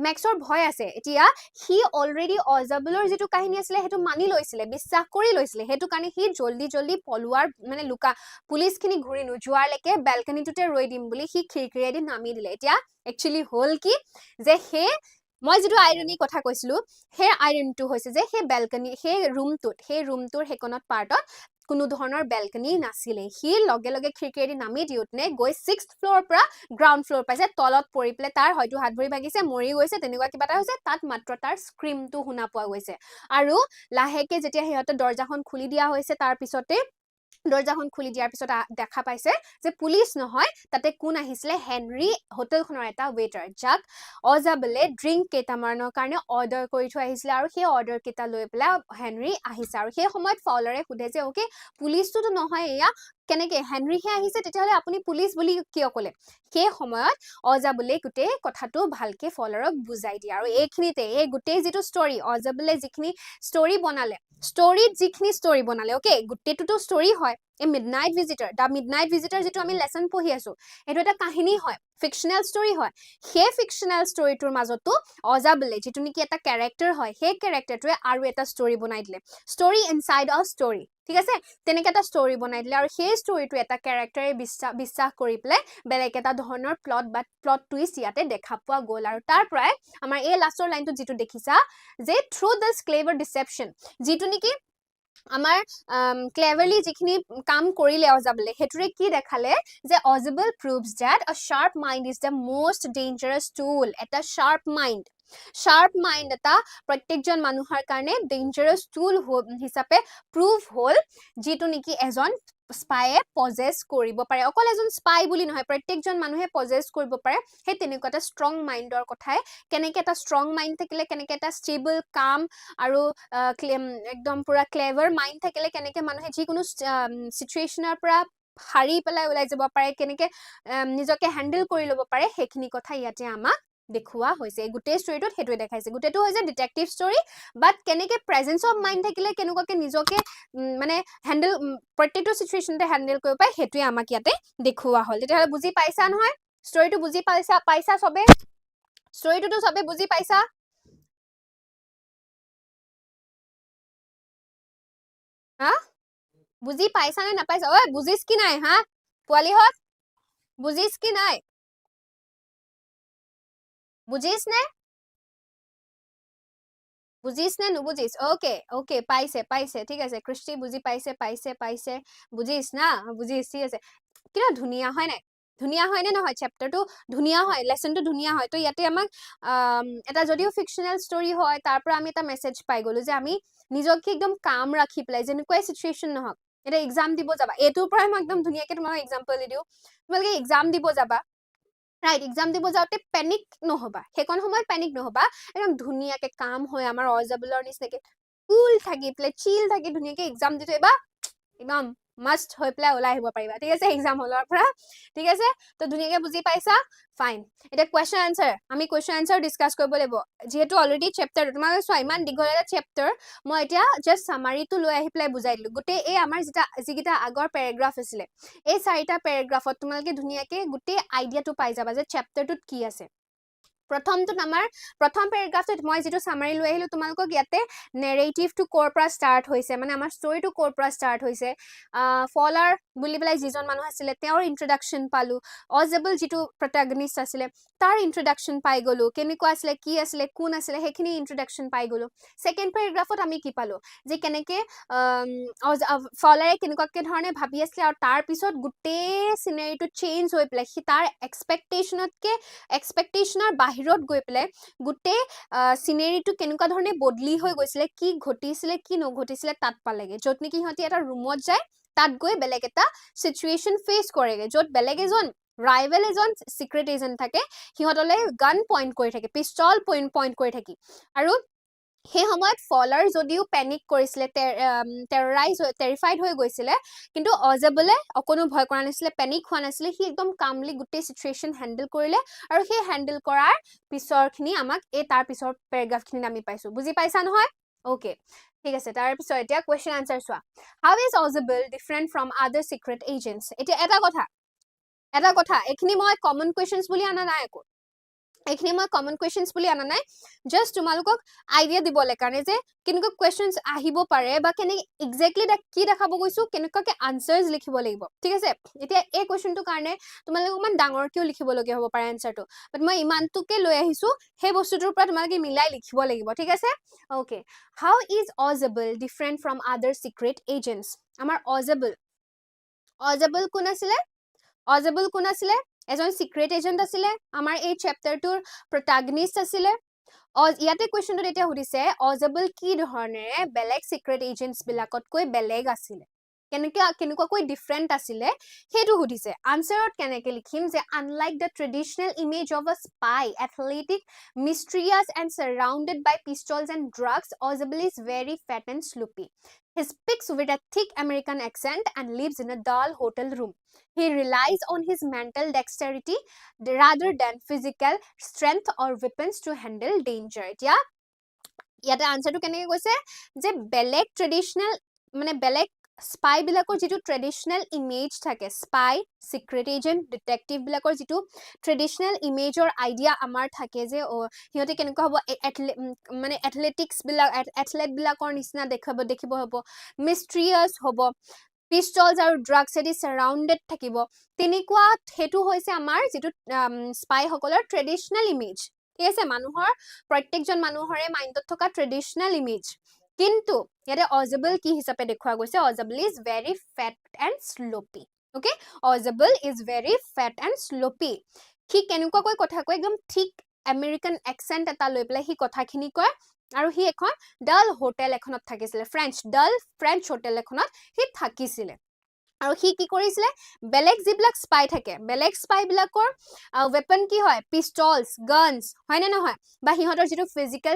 মেক্সৰ ভয় আছে এতিয়া হি অলৰেডি অজাবলৰ যেটো কাহিনী আছিল হেতু মানি লৈছিলে বিশ্বাস কৰি লৈছিলে হেতু কাৰণে হি জলদি পলুৱাৰ মানে লুকা পুলিচখিনি ঘুৰি নোযোৱাৰ লেকে বেলকনিটোতে ৰৈ দিম বুলি হি খিৰকিৰে দি নামি দিলে এতিয়া একচুয়ালি হল কি যে হে মই যেটো আইৰনি কথা কৈছিলো হে আইৰনটো হৈছে যে হে বেলকনি হে ৰুমটোৰ হেকনত পাৰ্টত কোনো ধৰণৰ বেলকনি নাছিলে হি লগে লগে খিৰকিৰে নামি দিউতনে গৈ 6th ফ্লোৰ পৰা গ্ৰাউণ্ড ফ্লোৰ পাইছে তলত পৰি প্লে তাৰ হয়তো হাত ভৰি ভাগিছে মৰি গৈছে তেনেকুৱা কিবা এটা হৈছে তাত মাত্ৰ তাৰ স্ক্ৰীমটো শুনা পোৱা গৈছে আৰু লাহেকে যেতিয়া হেহতে দৰ্জাখন খুলি দিয়া হৈছে তাৰ পিছতে দৰ্জাখন খুলি দিয়াৰ পিছত দেখা পাইছে যে পুলিচ নহয় তাতে কোন আহিছিলে হেনৰি হোটেলখনৰ এটা ৱেটাৰ যাক অজাবলে ড্ৰিংক কেটামানৰ কাৰণে অৰ্ডাৰ কৰি থৈ আহিছিলে আৰু সেই অৰ্ডাৰ কেটা লৈ পেলা হেনৰি আহিছে আৰু সেই সময়ত ফলৰে খুদে যে ওকে পুলিচটো নহয় এয়া কেনেকে হেনৰি হে আহিছে তেতিয়ালে আপুনি পুলিচ বুলি কিয় ক'লে সেই সময়ত অজাবলে গুটে কথাটো ভালকে ফলৰক বুজাই দিয়ে আৰু এইখিনিতে এই গুটে যেটো ষ্টৰী অজাবলে যিখিনি ষ্টৰী বনালে ষ্টৰীত যিখিনি ষ্টৰী বনালে ওকে গুটেটোটো ষ্টৰী হয় A midnight visitor, the midnight visitor যেটো আমি লেসন পঢ়ি আছো এটো এটা কাহিনী হয় ফিকশনাল ষ্টৰী হয় হে ফিকশনাল ষ্টৰীটোৰ মাজতো অজাবলে যেটো নেকি এটা ক্যাৰেক্টাৰ হয় হে ক্যাৰেক্টাৰটোৱে আৰু এটা ষ্টৰী বনাই দিলে ষ্টৰী ইনসাইড আ ষ্টৰী ঠিক আছে তেনেকে এটা ষ্টৰী বনাই দিলে আৰু সেই ষ্টৰীটো এটা ক্যাৰেক্টাৰে বিশ্বাস কৰি পেলাই বেলেগ এটা ধৰণৰ প্লট টুইষ্ট ইয়াতে দেখা পোৱা গ'ল আৰু তাৰ পৰাই আমাৰ এই লাষ্টৰ লাইনটো যেটো দেখিছা যে থ্ৰু দিস ক্লেভাৰ ডিসেপশন যেটো নেকি আমাৰ ক্লেভাৰলি যিখিনি কাম কৰিলে অজাবলে হেতুৰে কি দেখালে যে অজাবল proves that a sharp mind is the most dangerous tool এটা sharp mind এটা প্ৰত্যেকজন মানুহৰ কাৰণে dangerous tool হিচাপে prove হল যেটো নেকি এজন স্পায়ে পজেছ কৰিব পাৰে অকল এজন স্পাই বুলি নহয় প্ৰত্যেকজন মানুহে পজেছ কৰিব পাৰে হে তেনেকুৱা এটা ষ্ট্ৰং মাইণ্ডৰ কথাই কেনেকে এটা ষ্ট্ৰং মাইণ্ড থাকিলে কেনেকে এটা ষ্টেবল কাম আৰু একদম পুৰা ক্লেভাৰ মাইণ্ড থাকিলে কেনেকে মানুহে যিকোনো সিচুৱেচনৰ পৰা হাৰি পেলাই ওলাই যাব পাৰে কেনেকে নিজকে হ্যান্ডেল কৰি লব পাৰে হেখিনি কথা ইয়াতে আমাক দেখুৱা হৈছে গুটে ষ্টৰীটোত হেতুৱে দেখাইছে গুটেটো হৈছে ডিটেকটিভ ষ্টৰী বাট কেনেকে প্ৰেজেন্স অফ মাইণ্ড থাকিলে কেনেকুৱাকে নিজকে মানে হ্যান্ডেল প্ৰত্যেকটো সিচুৱেচনতে হ্যান্ডেল কৰিব পায় হেতুৱে আমাক ইয়াতে দেখুৱা হল তেতিয়াহলে বুজি পাইছা নহয় ষ্টৰীটো বুজি পাইছা সবে ষ্টৰীটো সবে বুজি পাইছা হা বুজি পাইছা নে নাপাইছা ঐ বুজিছ কি নাই হা পোৱালিহত বুজিছ কি নাই বুজিছ নে বুজিছ নে নুবুজিছ ওকে পাইছে ঠিক আছে কৃষ্টি বুজি পাইছে বুজিছ না বুজিছ ঠিক আছে কিনা ধুনিয়া হয় নে নহয় চেপ্টাৰটো ধুনিয়া হয় লেসনটো ধুনিয়া হয় তো ইয়াতে আমাক এটা যদিও ফিকশনাল ষ্টৰী হয় তাৰ পৰা আমি এটা মেসেজ পাই গলো যে আমি নিজকে একদম কাম ৰাখি পেলাই যেনেকুৱা সিচুৱেচন নহক এটা এক্সাম দিব যাবা এটোৰ পৰাই মই একদম ধুনিয়াকে তোমাক এক্সাম্পল দিও তোমালোকে এক্সাম দিব যাবা রাইট এক্সাম দিব যাওতে প্যানিক নহবা হেকন সময় প্যানিক নহবা একদম ধুনিয়াকে কাম হয় আমাৰ অজাবলৰ নিচিনাকে কুল থাকি প্লে চিল থাকি ধুনিয়াকে এক্সাম দি থৈবা একদম মাস্ট হৈ প্লে ওলাই আহিব পাৰিবা ঠিক আছে এক্সাম হলৰ পৰা ঠিক আছে তো ধুনিয়াকে বুজি পাইছা ফাইন এটা কোৱেশ্চন আনসাৰ আমি কোৱেশ্চন আনসাৰ ডিসকাস কৰিব লাগিব যেহেতু অলৰেডি চেপ্টাৰ তোমালোকে চোৱা ইমান দীঘল এটা চেপ্টাৰ মই এতিয়া জাস্ট সামাৰিটো লৈ আহি প্লে বুজাই দিলো গুটে এই আমাৰ যিকিটা আগৰ প্যাৰাগ্ৰাফ আছিলে এই চাৰিটা প্যাৰাগ্ৰাফত তোমালোকে ধুনিয়াকে গুটে আইডিয়াটো পাই যাবা যে চেপ্টাৰটোত কি আছে প্ৰথমটো আমাৰ প্ৰথম প্যাৰাগ্ৰাফত মই যেটো সামাৰি লৈ আহিলো তোমালোকক ইয়াতে নেৰেটিভটো কোৰ পৰা স্টাৰ্ট হৈছে মানে আমাৰ ষ্টৰীটো কোৰ পৰা স্টাৰ্ট হৈছে ফলাৰ বুলি পেলাই যিজন মানুহ আছিলে তেওঁৰ ইন্ট্ৰোডাকশন পালো অজেবল যেটো প্ৰটাগনিষ্ট আছিলে তাৰ ইন্ট্ৰোডাকশন পাই গলো কেনেকুৱা আছিলে কি আছিলে কোন আছিলে হেখিনি ইন্ট্ৰোডাকশন পাই গলো সেকেন্ড প্যাৰাগ্ৰাফত আমি কি পালো যে কেনেকে ফলাৰে কেনেকুৱাকে ধৰণে ভাবি আছিলে আৰু তাৰ পিছত গুটে সিনাৰিটো চেঞ্জ হৈ পেলাই তাৰ এক্সপেক্টেশনৰ বাহিৰত গৈ পেলাই গুটে সিনাৰিটো কেনেকুৱা ধৰণে বদলি হৈ গৈছিলে কি ঘটিছিলে কি নঘটিছিলে তাত পালেগে যত নেকি হতি এটা ৰুমত যায় তাত গৈ বেলেগ এটা সিচুৱেচন ফেস কৰেগে যত বেলেগ এজন ৰাইভেল এজন সিক্ৰেট এজেন্ট থাকে হিহতলে গান পইণ্ট কৰি থাকে পিস্তল পইণ্ট কৰি থাকি আৰু সেই সময়ত ফলাৰ যদিও প্যানিক কৰিছিলে টেৰিফাইড হৈ গৈছিলে কিন্তু অজাবলে অকনো ভয় কৰা নাছিলে প্যানিক হোৱা নাছিলে হি একদম কামলি গুটে সিচুৱেচন হ্যান্ডেল কৰিলে আৰু সেই হ্যান্ডেল কৰাৰ পিছৰখিনি আমাক এই তাৰ পিছৰ প্যাৰাগ্ৰাফখিনি আমি পাইছো বুজি পাইছা নহয় ওকে ঠিক আছে তাৰ পিছত এতিয়া কোৱেশ্চন আনসাৰ চোৱা হাউ is Ausable different from other secret agents এতিয়া এটা কথা এখিনি মই কমন কোৱেশ্চনস বুলি আনা নাই আকৌ এখিনি মই কমন কোৱেশ্চনস বুলি আনা নাই জাস্ট তোমালোকক আইডিয়া দিবলে কাৰণে যে কেনেকুৱা কোৱেশ্চনস আহিব পাৰে বা কেনে এক্স্যাক্টলি কি দেখাব গৈছো কেনেকুৱাকে আনসাৰস লিখিব লাগিব ঠিক আছে এতিয়া এই কোৱেশ্চনটো কাৰণে তোমালোক মান ডাঙৰ কিয় লিখিব লগিয়া হ'ব পাৰে আনসাৰটো বাট মই ইমানটোকে লৈ আহিছো হে বস্তুটোৰ পৰা তোমালোকে মিলাই লিখিব লাগিব ঠিক আছে okay how is Ausable different from other secret agents আমাৰ অজাবল কোন আছিলে এজন সিক্ৰেট এজেন্ট আছিলে আমাৰ এই চেপ্টাৰটোৰ প্ৰটাগনিষ্ট আছিলে ইয়াতে কোৱেশ্চনটো এতিয়া সুধিছে অজাবল কি ধৰণেৰে বেলেগ সিক্ৰেট এজেন্টস বিলাকতকৈ বেলেগ আছিলে কেনেকুৱাকৈ ডিফাৰেন্ট আছিলে হেতু সুধিছে আনসাৰত কেনেকে লিখিম যে unlike the traditional image of a spy athletic mysterious and surrounded by pistols and drugs Ausable is very fat and sloppy He speaks with a thick American accent and lives in a dull hotel room. He relies on his mental dexterity rather than physical strength or weapons to handle danger. ইয়াতে আনসাৰটো কেনেকে কৈছে যে বেলেগ traditional মানে বেলেগ spy বিলাকৰ যিটো traditional image থাকে স্পাই সিক্ৰেট এজেন্ট ডিটেকটিভ বিলাকৰ যিটো ট্ৰেডিশনেল ইমেজৰ আইডিয়া আমাৰ থাকে যে হিয়তে কেনেকুৱা হ'ব মানে এথলেটিক্স বিলাক এথলেট বিলাকৰ নিচিনা দেখিব হ'ব মিস্ট্ৰিয়াছ হ'ব পিস্তলস আৰু ড্ৰাগছ এদি সাৰাউণ্ডেড থাকিব তেনেকুৱা হেতু হৈছে আমাৰ যিটো স্পাই সকলৰ ট্ৰেডিশনেল ইমেজ ঠিক আছে মানুহৰ প্ৰত্যেকজন মানুহৰে মাইণ্ডত থকা ট্ৰেডিশনেল ইমেজ কিন্তু ইয়াতে অজেবল কি হিচাপে দেখুৱা গৈছে Ausable is very fat and sloppy okay Ausable is very fat and sloppy সি কেনেকুৱাকৈ কথা কয় একদম ঠিক আমেৰিকান এক্সেন্ট এটা লৈ পেলাই সি কথাখিনি কয় আৰু সি এখন ডাল হোটেল এখনত থাকিছিলে ডাল ফ্ৰেঞ্চ হোটেল এখনত সি থাকিছিলে আৰু সি কি কৰিছিলে বেলেগ যিবিলাক স্পাই থাকে বেলেগ স্পাই বিলাকৰ ওয়েপন কি হয় পিস্তলস গানস হয় নে নহয় বা হিহঁতৰ যিটো ফিজিক্যাল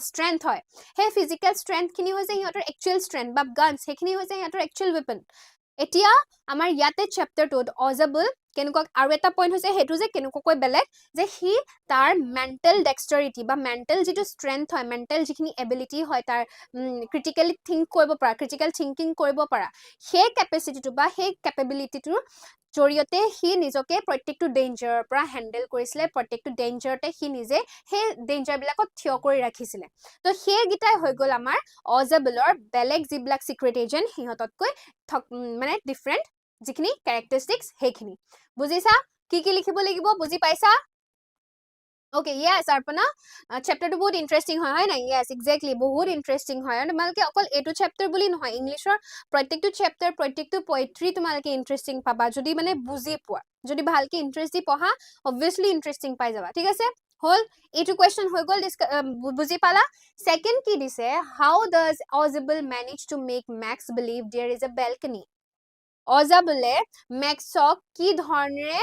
স্ট্ৰেংথ হয় হে ফিজিক্যাল স্ট্ৰেংথ খিনি হৈছে হিহঁতৰ একচুয়াল স্ট্ৰেংথ বা গানস হেখিনি হৈছে হিহঁতৰ একচুয়াল ওয়েপন এতিয়া আমাৰ ইয়াতে চ্যাপ্টাৰটোত অজেবল কেনেকুৱা আৰু এটা পইণ্ট হৈছে হেতু যে কেনেকুৱাকৈ বেলেগ যে হি তাৰ মেন্টাল ডেক্সটাৰিটি বা মেন্টাল যিটো স্ট্ৰেংথ হয় মেন্টাল যিখিনি এবিলিটি হয় তাৰ ক্ৰিটিক্যালি থিংক কৰিব পৰা ক্ৰিটিক্যাল থিংকিং কৰিব পৰা সেই কেপাচিটিটো বা সেই কেপেবিলিটিটোৰ জৰিয়তে সি নিজকে প্ৰত্যেকটো ডেঞ্জাৰৰ পৰা হেন্ডেল কৰিছিলে প্ৰত্যেকটো ডেঞ্জাৰতে সি নিজে সেই ডেঞ্জাৰ বিলাকত থিয় কৰি ৰাখিছিলে তো সেই গিটাই হৈ গল আমাৰ অজেবলৰ বেলেগ যিবিলাক সিক্ৰেট এজেন্ট সিহঁততকৈ মানে ডিফাৰেন্ট যিখিনি ক্যাৰেক্টাৰিষ্টিক্স হেখিনি বুজিছা কি লিখিব লাগিব বুজি পাইছা ওকে ইয়েস আৰ্পনা চ্যাপ্টাৰটো বহুত ইন্টাৰেষ্টিং হয় না ইয়েস এক্স্যাক্টলি বহুত ইন্টাৰেষ্টিং হয় আৰু তোমালোকে অকল এটো চ্যাপ্টাৰ বুলি নহয় ইংলিশৰ প্ৰত্যেকটো চ্যাপ্টাৰ প্ৰত্যেকটো পোয়েট্ৰি তোমালোকে ইন্টাৰেষ্টিং পাবা যদি মানে বুজি পোৱা যদি ভালকে ইন্টাৰেষ্ট দি পঢ়া obviously ইন্টাৰেষ্টিং পাই যাবা ঠিক আছে হল এইটো কোৱেশ্চন হৈ গল বুজি পালা সেকেন্ড কি দিছে how does Ausable manage to make Max believe there is a balcony অজাবলে মেক্সক কি ধৰণেৰে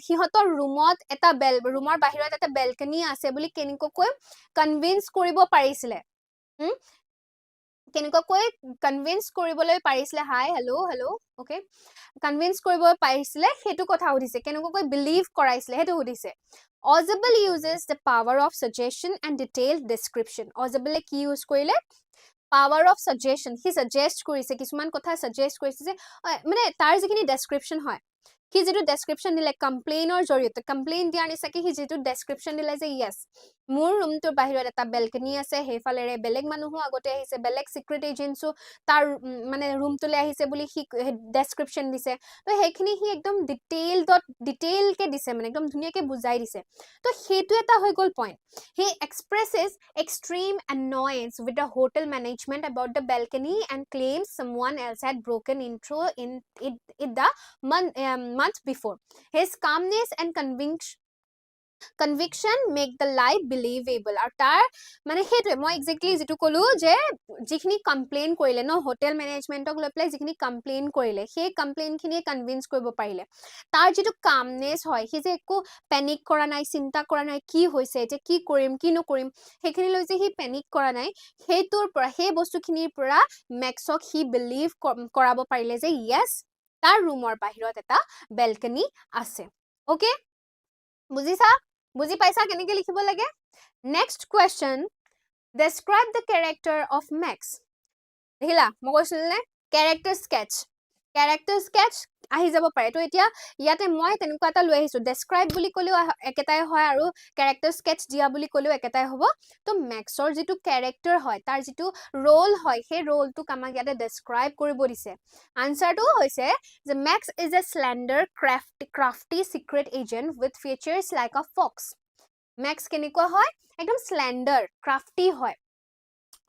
হিহঁতৰ ৰুমত এটা ৰুমৰ বাহিৰত এটা বেলকনি আছে বুলি কেনেকৈ কনভিন্স কৰিব পাৰিছিলে কেনেকৈ কনভিন্স কৰিবলৈ পাৰিছিলে হাই হেল্ল ওকে কনভিন্স কৰিব পাৰিছিলে হেতু কথা সুধিছে কেনেকৈ বিলিভ কৰাইছিলে হেতু সুধিছে অজেবল uses the power of suggestion and detailed description অজেবলে কি ইউজ কৰিলে power of suggestion he suggest কৰিছে কিছুমান কথা suggest কৰিছে যে মানে তাৰ যিখিনি ডেসক্ৰিপচন হয় কি যেটো ডেসক্ৰিপচন দিলে কমপ্লেইনৰ জৰিয়তে কমপ্লেইন দিয়াৰ নিচাকে হি যেটো ডেসক্ৰিপচন দিলে যে ইয়েস মোৰ ৰুমটোৰ বাহিৰত এটা বেলকনি আছে হেফালেৰে বেলেগ মানুহো আগতে আহিছে বেলেগ সিক্ৰেট এজেন্টসো তাৰ মানে ৰুমটোলে আহিছে বুলি হি ডেসক্ৰিপচন দিছে তো হেখিনি হি একদম ডিটেইল কে দিছে মানে একদম ধুনিয়াকে বুজাই দিছে তো হেতু এটা হৈ গল point he expresses extreme annoyance with the hotel management about the balcony and claims someone else had broken into it the month before his calmness and conviction make the lie believable আৰু তাৰ মানে হেতু মই exactly যেটো কলো যে যিখিনি complain কৰিলে ন হোটেল ম্যানেজমেন্টক লৈ প্লাই যিখিনি কমপ্লেইন কৰিলে সেই কমপ্লেইন খিনি কনভিন্স কৰিব পাৰিলে তাৰ যেটো কামনেস হয় হি যে একো প্যানিক কৰা নাই চিন্তা কৰা নাই কি হৈছে যে কি কৰিম কি নকৰিম হেখিনি লৈ যে হি প্যানিক কৰা নাই হেতুৰ পৰা হে বস্তুখিনিৰ পৰা মেক্সক হি বিলিভ কৰাব পাৰিলে যে ইয়েস তাৰ ৰুমৰ বাহিৰত এটা বেলকনি আছে ওকে বুজিছা বুজি পাইছা কেনেকৈ লিখিব লাগে next question describe the character of Max দেখিলা মই কৈছিল নে character sketch আহি যাব পাৰে তো এতিয়া ইয়াতে মই তেনেকুৱা এটা লৈ আহিছো describe বুলি কলেও একেটাই হয় আৰু character sketch দিয়া বুলি কলেও একেটাই হ'ব তো Maxৰ যেটো character হয় তাৰ যেটো role হয় সেই roleটো আমাক ইয়াতে describe কৰিব দিছে আনসাৰটো হৈছে যে Max is a slender crafty secret agent with features like a fox Max কেনেকুৱা হয় একদম slender crafty হয়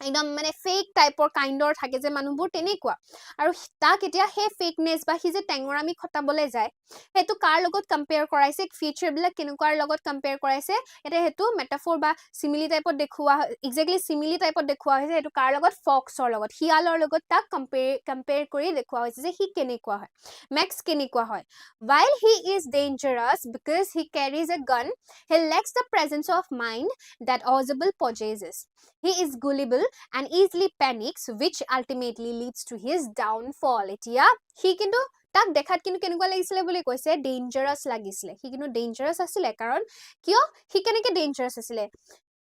একদম মানে ফেক টাইপৰ কাইন্ডৰ থাকে যে মানুহবোৰ তেনেকুৱা আৰু তাক এতিয়া হে ফেকনেস বা হি যে টেংৰামি খটাবলে যায় হেতু কাৰ লগত কম্পেয়াৰ কৰাইছে ফিচাৰ বিলাক কেনেকুৱাৰ লগত কম্পেয়াৰ কৰাইছে এটা হেতু মেটাফৰ বা সিমিলি টাইপত দেখুৱা এক্স্যাক্টলি সিমিলি টাইপত দেখুৱা হৈছে হেতু কাৰ লগত ফক্সৰ লগত হিয়ালৰ লগত তাক কম্পেয়াৰ কৰি দেখুৱা হৈছে যে হি কেনেকুৱা হয় ম্যাক্স কেনেকুৱা হয় while he is dangerous because he carries a gun he lacks the presence of mind that Ozable possesses he is gullible and easily panics which ultimately leads to his downfall এতিয়া হি কিন্তু তাক দেখাত কিন্তু কেনেকুৱা লাগিছিলে বুলি কৈছে ডেঞ্জাৰাস লাগিছিলে হি কিন্তু ডেঞ্জাৰাস আছিল কাৰণ কিয় হি কেনেকৈ ডেঞ্জাৰাস আছিল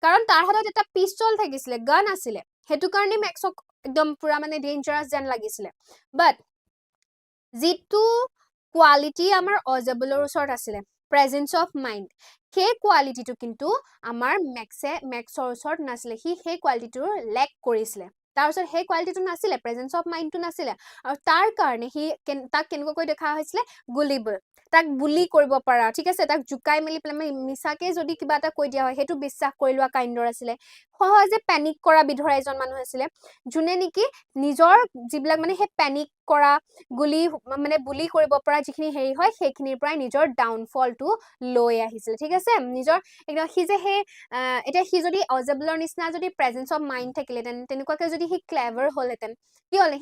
কাৰণ তাৰ হাতত এটা পিস্তল থাকিছিলে গান আছিল হেতু কাৰণে মেক্সক একদম পুৰা মানে ডেঞ্জাৰাছ যেন লাগিছিলে বাট যিটো কোৱালিটি আমাৰ অজেবলৰ ওচৰত আছিলে প্ৰেজেন্স অফ মাইণ্ড সেই কোৱালিটিটো কিন্তু আমাৰ মেক্সৰ ওচৰত নাছিলে সি সেই কোৱালিটিটোৰ লেক কৰিছিলে তাৰ ওচৰত সেই কোৱালিটিটো নাছিলে প্ৰেজেন্স অফ মাইণ্ডটো নাছিলে আৰু তাৰ কাৰণে সি তাক কেনেকৈ দেখা হৈছিলে গুলিবল তাক বুলি কৰিব পাৰা ঠিক আছে তাক জুকাই মেলি পেলাই মিছাকে যদি কিবা এটা কৈ দিয়া হয় সেইটো বিশ্বাস কৰি লোৱা কাইণ্ডৰ আছিলে সহজে পেনিক কৰা বিধৰ এজন মানুহ আছিলে যোনে নেকি নিজৰ যিবিলাক মানে সেই পেনিক কৰা গুলি মানে বুলি কৰিব পৰা যিখিনি হেৰি হয় সেইখিনিৰ পৰাই নিজৰ ডাউনফলটো লৈ আহিছিল ঠিক আছে নিজৰ একদম সি যে সেই এতিয়া সি যদি অজেবলৰ নিচিনা যদি প্ৰেজেন্স অফ মাইণ্ড থাকিলেহেঁতেন তেনেকুৱাকে যদি সি ক্লেভাৰ হ'লহেঁতেন কি হ'লে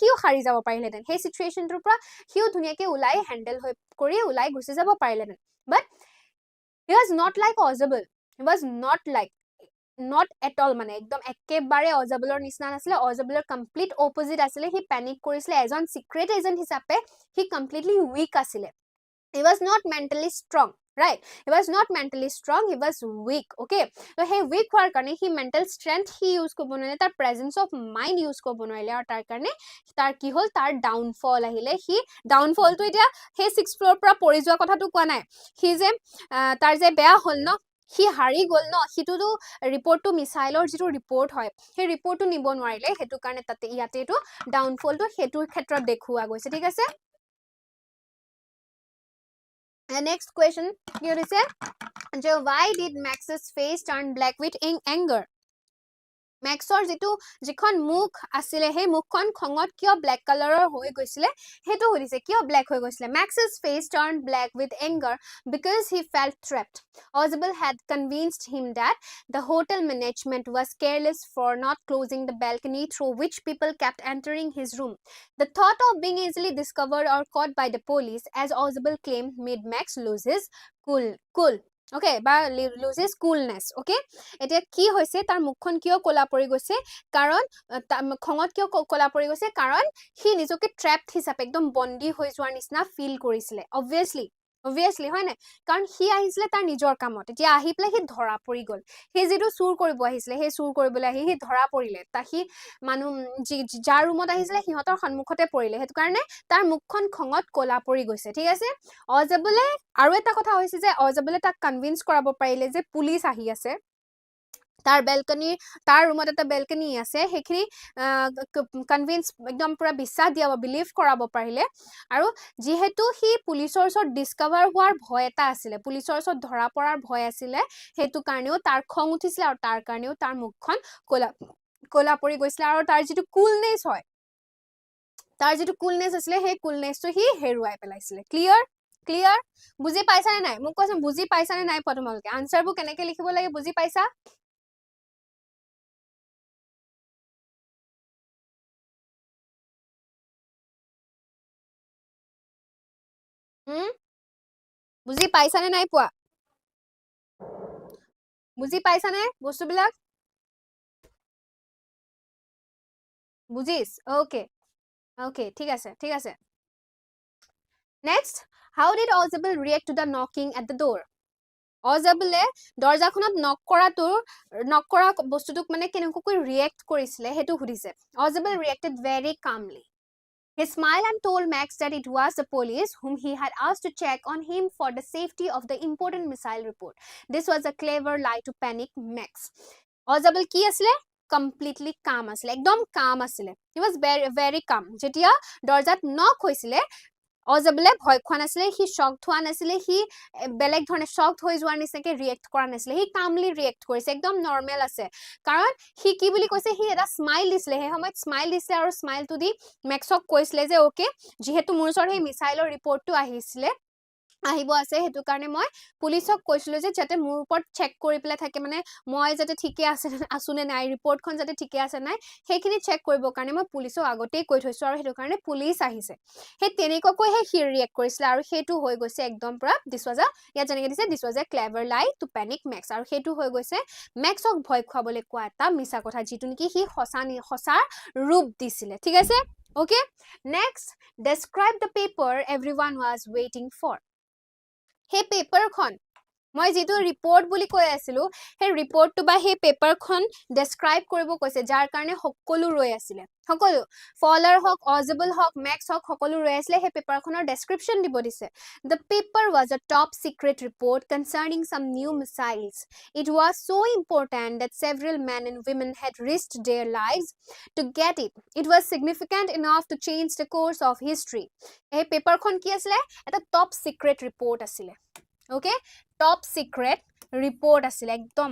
সিও সাৰি যাব পাৰিলেহেঁতেন সেই চিটুৱেশ্যনটোৰ পৰা সিও ধুনীয়াকে ওলাই হেণ্ডেল কৰি ওলাই গুচি যাব পাৰিলেহেঁতেন but he was not like Ausable he was not at all মানে একদম একেবাৰে অজেবলৰ নিচিনা নাছিলে অজেবলৰ কমপ্লিট অপজিট আছিলে সি পেনিক কৰিছিলে এজন চিক্ৰেট এজেণ্ট হিচাপে সি কমপ্লিটলি উইক আছিলে he was not mentally strong right he was not mentally strong he was weak okay so he weak হোৱাৰ কাৰণে he mental strength he use কৰিব নোৱাৰিলে তাৰ presence of mind use কৰিব নোৱাৰিলে আৰু তাৰ কাৰণে তাৰ কি হ'ল তাৰ ডাউনফল আহিলে সি ডাউনফলটো এতিয়া সেই 6th ফ্লোৰ পৰা পৰি যোৱা কথাটো কোৱা নাই সি যে তাৰ যে বেয়া হ'ল ন সি হাৰি গ'ল ন সিটোতো ৰিপৰ্টটো মিছাইলৰ যিটো ৰিপৰ্ট হয় সেই ৰিপৰ্টটো নিব নোৱাৰিলে সেইটো কাৰণে তাতে ইয়াতেটো ডাউনফলটো সেইটোৰ ক্ষেত্ৰত দেখুওৱা গৈছে ঠিক আছে next question here is why did Max's face turn black with anger মেক্সৰ যিখন মুখ আছিলে সেই মুখখন খঙত কিয় ব্লেক কালাৰৰ হৈ গৈছিলে হেতু হলিছে কিয় ব্লেক হৈ গৈছিলে Max's face turned black with anger because he felt trapped Ozable had convinced him that the hotel management was careless for not closing the balcony through which people kept entering his room the thought of being easily discovered or caught by the police as Ozable claimed made Max lose his cool okay বা lose his coolness okay এতিয়া কি হৈছে তাৰ মুখখন কিয় কলা পৰি গৈছে কাৰণ খঙত কিয় কলা পৰি গৈছে কাৰণ সি নিজকে ট্ৰ্যাপড হিচাপে একদম বন্দী হৈ যোৱাৰ নিচিনা ফিল কৰিছিলে obviously হয় নাই কাৰণ সি আহিছিলে তাৰ নিজৰ কামত এতিয়া আহি পেলাই সি ধৰা পৰি গল সি যেটো চুৰ কৰিব আহিছিলে সেই চুৰ কৰিবলৈ আহি সি ধৰা পৰিলে তা সি মানুহ যাৰ ৰুমত আহিছিলে সিহঁতৰ সন্মুখতে পৰিলে হেতু কাৰণে তাৰ মুখখন খঙত কলা পৰি গৈছে ঠিক আছে অজেবলে আৰু এটা কথা হৈছে যে অজেবলে তাক কনভিন্স কৰাব পাৰিলে যে পুলিশ আহি আছে তাৰ বেলকনি তাৰ ৰুমত এটা বেলকনি আছে হেখিনি কনভিন্স একদম পুৰা বিশ্বাস দিয়াব বিলিভ কৰাব পাৰিলে আৰু যেহেতু হি পুলিশৰ ওচৰত ডিস্কভাৰ হোৱাৰ ভয় এটা আছিল পুলিশৰ ওচৰত ধৰা পৰাৰ ভয় আছিল হেতু কাৰণেও তাৰ খং উঠিছিল আৰু তাৰ কাৰণেও তাৰ মুখখন কলা পৰি গৈছিল আৰু তাৰ যিটো কুলনেস হয় তাৰ যিটো কুলনেস আছিল সেই কুলনেসটো হি হেৰুৱাই পেলাইছিল ক্লিয়াৰ বুজি পাইছা নে নাই মোক কোৱাচোন বুজি পাইছা নে নাই পোৱা তোমালোকে আনসাৰবোৰ কেনেকৈ লিখিব লাগে বুজি পাইছা বুজি পাইছা নে নাই পোৱা বুজি পাইছা নে বস্তুবিলাক বুজিছ okay ঠিক আছে next how did Ozable react to the knocking at the door Ozable দৰজাখনত নক কৰা বস্তুটোক মানে কেনেকৈ ৰিয়েক্ট কৰিছিলে হেতু সুধিছে Ozable reacted very calmly He smiled and told Max that it was the police whom he had asked to check on him for the safety of the important missile report. This was a clever lie to panic Max. Ozable কি আছিলে completely calm আছিলে একদম calm আছিলে he was very calm যেতিয়া দৰজাত নক হৈছিলে অজেবলে ভয় খোৱা নাছিলে হি শক হোৱা নাছিলে হি বেলেগ ধৰণে শক হৈ যোৱাৰ নিচিনাকে ৰিয়েক্ট কৰা নাছিলে হি কামলি ৰিয়েক্ট কৰিছে একদম নৰ্মেল আছে কাৰণ হি কি বুলি কৈছে হি এটা স্মাইল দিছিলে হে সময়ত স্মাইল দিছিলে আৰু স্মাইলটো দি মেক্সক কৈছিলে যে ওকে যেহেতু মোৰ ওচৰত সেই মিছাইলৰ ৰিপৰ্টটো আহিছিলে আহিব আছে হেতু কাৰণে মই পুলিচক কৈছিলো যে যাতে মোৰ ওপৰত চেক কৰি পেলাই থাকে মানে মই যাতে ঠিকে আছে আসুনে নাই ৰিপৰ্টখন যাতে ঠিকে আছে নাই হেখিনি চেক কৰিব কাৰণে মই পুলিচক আগতেই কৈ থৈছো আৰু হেতু কাৰণে পুলিচ আহিছে হে তেনেকৈ হে হি ৰিয়েক্ট কৰিছিল আৰু হেতু হৈ গৈছে একদম পুৰা দিস ওয়াজ ইয়া যেনেকৈ দিছে দিস ওয়াজ এ ক্লেভাৰ লাই টু পেনিক মেক্স আৰু হেতু হৈ গৈছে মেক্সক ভয় খুৱাবলৈ কোৱা এটা মিছা কথা যিটো নেকি হি হসা ৰূপ দিছিলে ঠিক আছে okay next describe the paper everyone was waiting for সেই পেপাৰখন মই যেটো ৰিপৰ্ট বুলি কৈ আছিলো হে ৰিপৰ্ট টু বা হে পেপাৰ খন ডেসক্ৰাইব কৰিব কৈছে যাৰ কাৰণে সকলো ৰৈ আছিলে সকলো ফলাৰ হক অজেবল হক ম্যাক্স হক সকলো ৰৈ আছিলে হে পেপাৰ খনৰ ডেসক্ৰিপচন দিব দিছে the paper was a top secret report concerning some new missiles it was so important that several men and women had risked their lives to get it it was significant enough to change the course of history হে paper খন কি আছিলে এটা top secret report আছিলে okay top secret report আছিলে একদম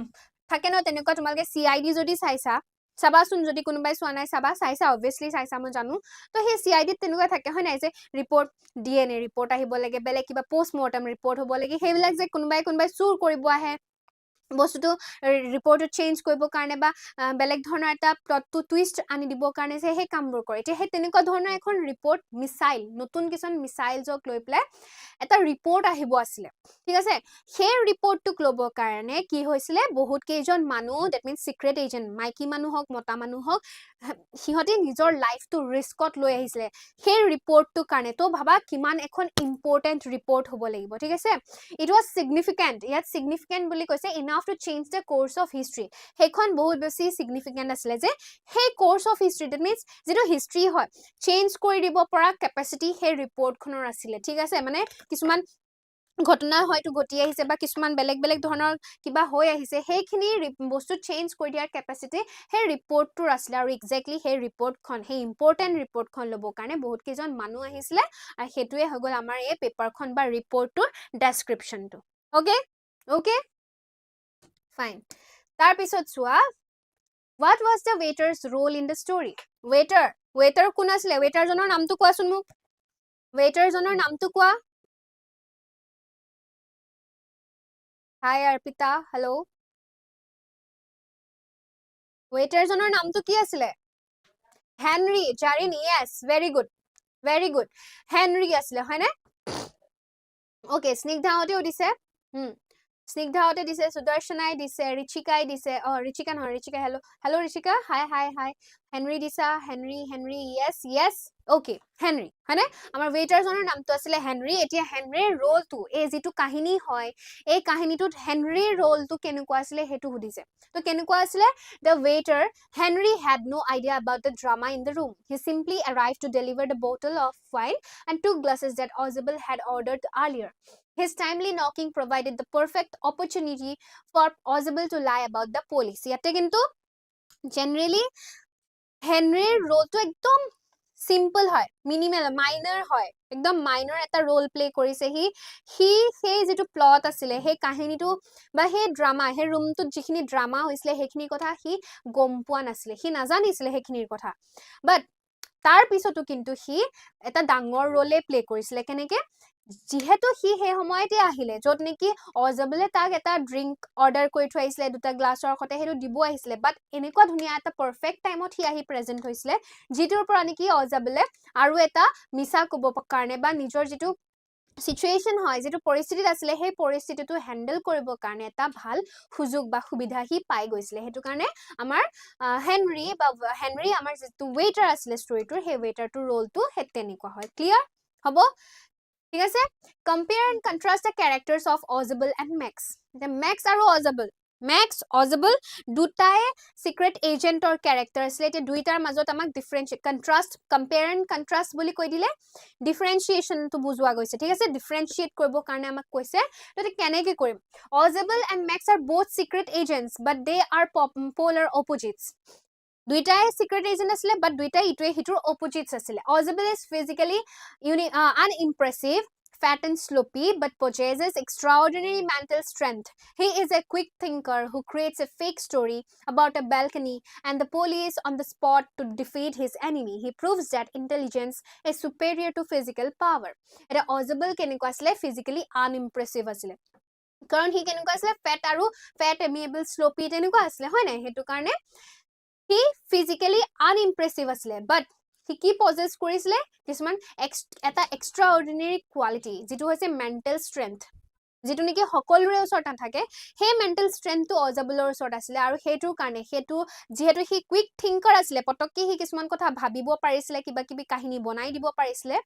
থাকে ন তেনেকুৱা তোমালকে CID যদি চাইছা চাবাচোন যদি কোনোবাই সোৱা নাই চাবা চাইছা obviously চাইছা মই জানো তো হে CID তেনেকুৱা থাকে হয় নাই যে ৰিপৰ্ট DNA ৰিপৰ্ট আহিব লাগে বেলে কিবা পোষ্টমৰ্টম ৰিপৰ্ট হ'ব লাগে হেবিলাক যে কোনোবাই চুৰ কৰিব আহে বস্তুটো ৰিপৰ্ট চেঞ্জ কৰিব কাৰণে বা বেলেগ ধৰণৰ এটা প্লটটো টুইষ্ট আনি দিব কাৰণে যে হে কামবোৰ কৰে তে হে তেনেকুৱা ধৰণৰ এখন ৰিপৰ্ট মিসাইল নতুন কিছন মিসাইলছক লৈ প্লে এটা ৰিপৰ্ট আহিব আছিল ঠিক আছে সেই ৰিপৰ্টটো ল'ব কাৰণে কি হৈছিলে বহুত কেইজন মানুহ দ্যাট মিন্স সিক্ৰেট এজেন্ট মাইকি মানুহ হক মতা মানুহ হক সিহতে নিজৰ লাইফটো ৰিস্কত লৈ আহিছিলে সেই ৰিপৰ্টটো কাৰণে তো ভাবা কিমান এখন ইম্পৰ্টেন্ট ৰিপৰ্ট হ'ব লাগিব ঠিক আছে ইট ওয়াজ সিগনিফিকেন্ট ইয়াত সিগনিফিকেন্ট বুলি কৈছে enough to change the course of history হেখন বহুত বেছি সিগনিফিকেন্ট আছিল যে সেই course of history that means যেটো হিস্ট্রি হয় চেঞ্জ কৰি দিব পৰা ক্যাপাসিটি হে ৰিপৰ্ট খনৰ আছিল ঠিক আছে মানে কিছুমান ঘটনা হয়তো ঘটি আহিছে বা কিছুমান বেলেগ ধৰণৰ কিবা হৈ আহিছে হেখিনি বস্তু চেঞ্জ কৰি দিয়াৰ ক্যাপাসিটি হে ৰিপৰ্টটো আছিল আৰু এক্স্যাক্টলি হে ৰিপৰ্টখন হে ইম্পৰ্টেন্ট ৰিপৰ্টখন লব কাৰণে বহুত কেইজন মানুহ আহিছিলে আৰু হেতুৱে হৈ গল আমাৰ এই পেপাৰখন বা ৰিপৰ্টটোৰ ডেসক্ৰিপচনটো ওকে ওকে ফাইন তাৰ পিছত চোৱা what was the waiter's role in the story waiter কোন আছিল waiter জনৰ নামটো কোৱাচোন মোক waiter জনৰ নামটো কোৱা Hi Arpita, hello. Waiter জনৰ নামটো কি আছিলে? Henry, Jarin, yes, very good. Very good. Henry আছিলে হয় না? Okay, স্নিগ্ধাওতেও দিছে। স্নিগ্ধাওতে দিছে, সুদৰ্শনাই দিছে, ৰিচিকাই দিছে। ৰিচিকা নহয়, ৰিচিকা hello. Hello ৰিচিকা, hi. Henry দিছা, Henry, yes. Okay, Henry, হয়নে? আমাৰ waiter জনৰ নামটো আছিলে Henry, এতিয়া Henryৰ ৰোলটো এই যেটো কাহিনী হয়, এই কাহিনীটোত Henryৰ ৰোলটো কেনেকুৱা আছিলে হেতু সুধিছে। তো কেনেকুৱা আছিলে? The waiter, Henry had no idea about the drama in the room. He simply arrived to deliver the bottle of wine and 2 glasses that Ozable had ordered earlier. His timely knocking provided the perfect opportunity for Ozable to lie about the police. ইয়াতে কিন্তু generally Henryৰ ৰোলটো একদম simple হয়, minimal, minor হয়, একদম minor এটা role play কৰিছে হি সেই যেটো plot আছিলে সেই কাহিনীটো বা সেই drama সেই roomটোত যিখিনি drama হৈছিলে সেইখিনি কথা হি গম পোৱা নাছিলে হি নাজানিছিলে সেইখিনিৰ কথা but তাৰ পিছতো কিন্তু হি এটা ডাঙৰ role play কৰিছিলে কেনেকে যিহেতু হি হে সময়তে আহিলে যত নেকি অজবলে তাক এটা ড্ৰিংক অৰ্ডাৰ কৰি থৈছিলে দুটা গ্লাছৰ খতে হেতু দিব আহিছিলে বাট এনেকুৱা ধুনিয়া এটা পাৰফেক্ট টাইমত হি আহি প্ৰেজেন্ট হৈছিলে যিটোৰ পৰা নেকি অজবলে আৰু এটা মিছা কব কাৰণে বা নিজৰ যেটো সিচুৱেশন হয় যেটো পৰিস্থিতিত আছিল সেই পৰিস্থিতিটো হ্যান্ডেল কৰিব কাৰণে এটা ভাল সুযোগ বা সুবিধা হি পাই গৈছিল হেতু কাৰণে আমাৰ হেনৰি আমাৰ যেটো ওয়েটাৰ আছিল ষ্টৰীটোৰ সেই ওয়েটাৰটোৰ ৰোলটো হেতেনিকুৱা হয় ক্লিয়াৰ হ'ব ঠিক আছে compare and contrast the characters of Ozable and Max the Max আৰু Ozable দুটাই secret agent or character আছিল এতে দুইটাৰ মাজত আমাক differentiate contrast compare and contrast বুলি কৈ দিলে differentiation to বুজোৱা গৈছে ঠিক আছে differentiate কৰিব কাৰণে আমাক কৈছে তো কেনেকৈ কৰিম Ozable and Max are both secret agents but they are polar opposites দুইটাই secret agent আছিল but দুইটাই ইটোৱে হিটোৰ opposites আছিল Ozable is physically unimpressive fat and sloppy but possesses extraordinary mental strength he is a quick thinker who creates a fake story about a balcony and the police on the spot to defeat his enemy he proves that intelligence is superior to physical power এটা Ozable কেনেকুৱা আছিল physically unimpressive আছিল কাৰণ হি কেনেকুৱা আছিল fat amiable sloppy তেনেকুৱা আছিল হয় নাই হেতু কাৰণে he physically unimpressive asile but he ki possess korisile kisman eta extraordinary quality jitu hoise mental strength যেটো নেকি সকলোৰে ওচৰত নাথাকে হে মেন্টাল স্ট্ৰেংথটো অজাবলৰ ওচৰত আছিলে আৰু হেতুৰ কাৰণে হেতু যেহেতু হি কুইক থিংকাৰ আছিলে পটককে হি কিছুমান কথা ভাবিব পাৰিছিলে কিবা কিবি কাহিনী বনাই দিব পাৰিছিলে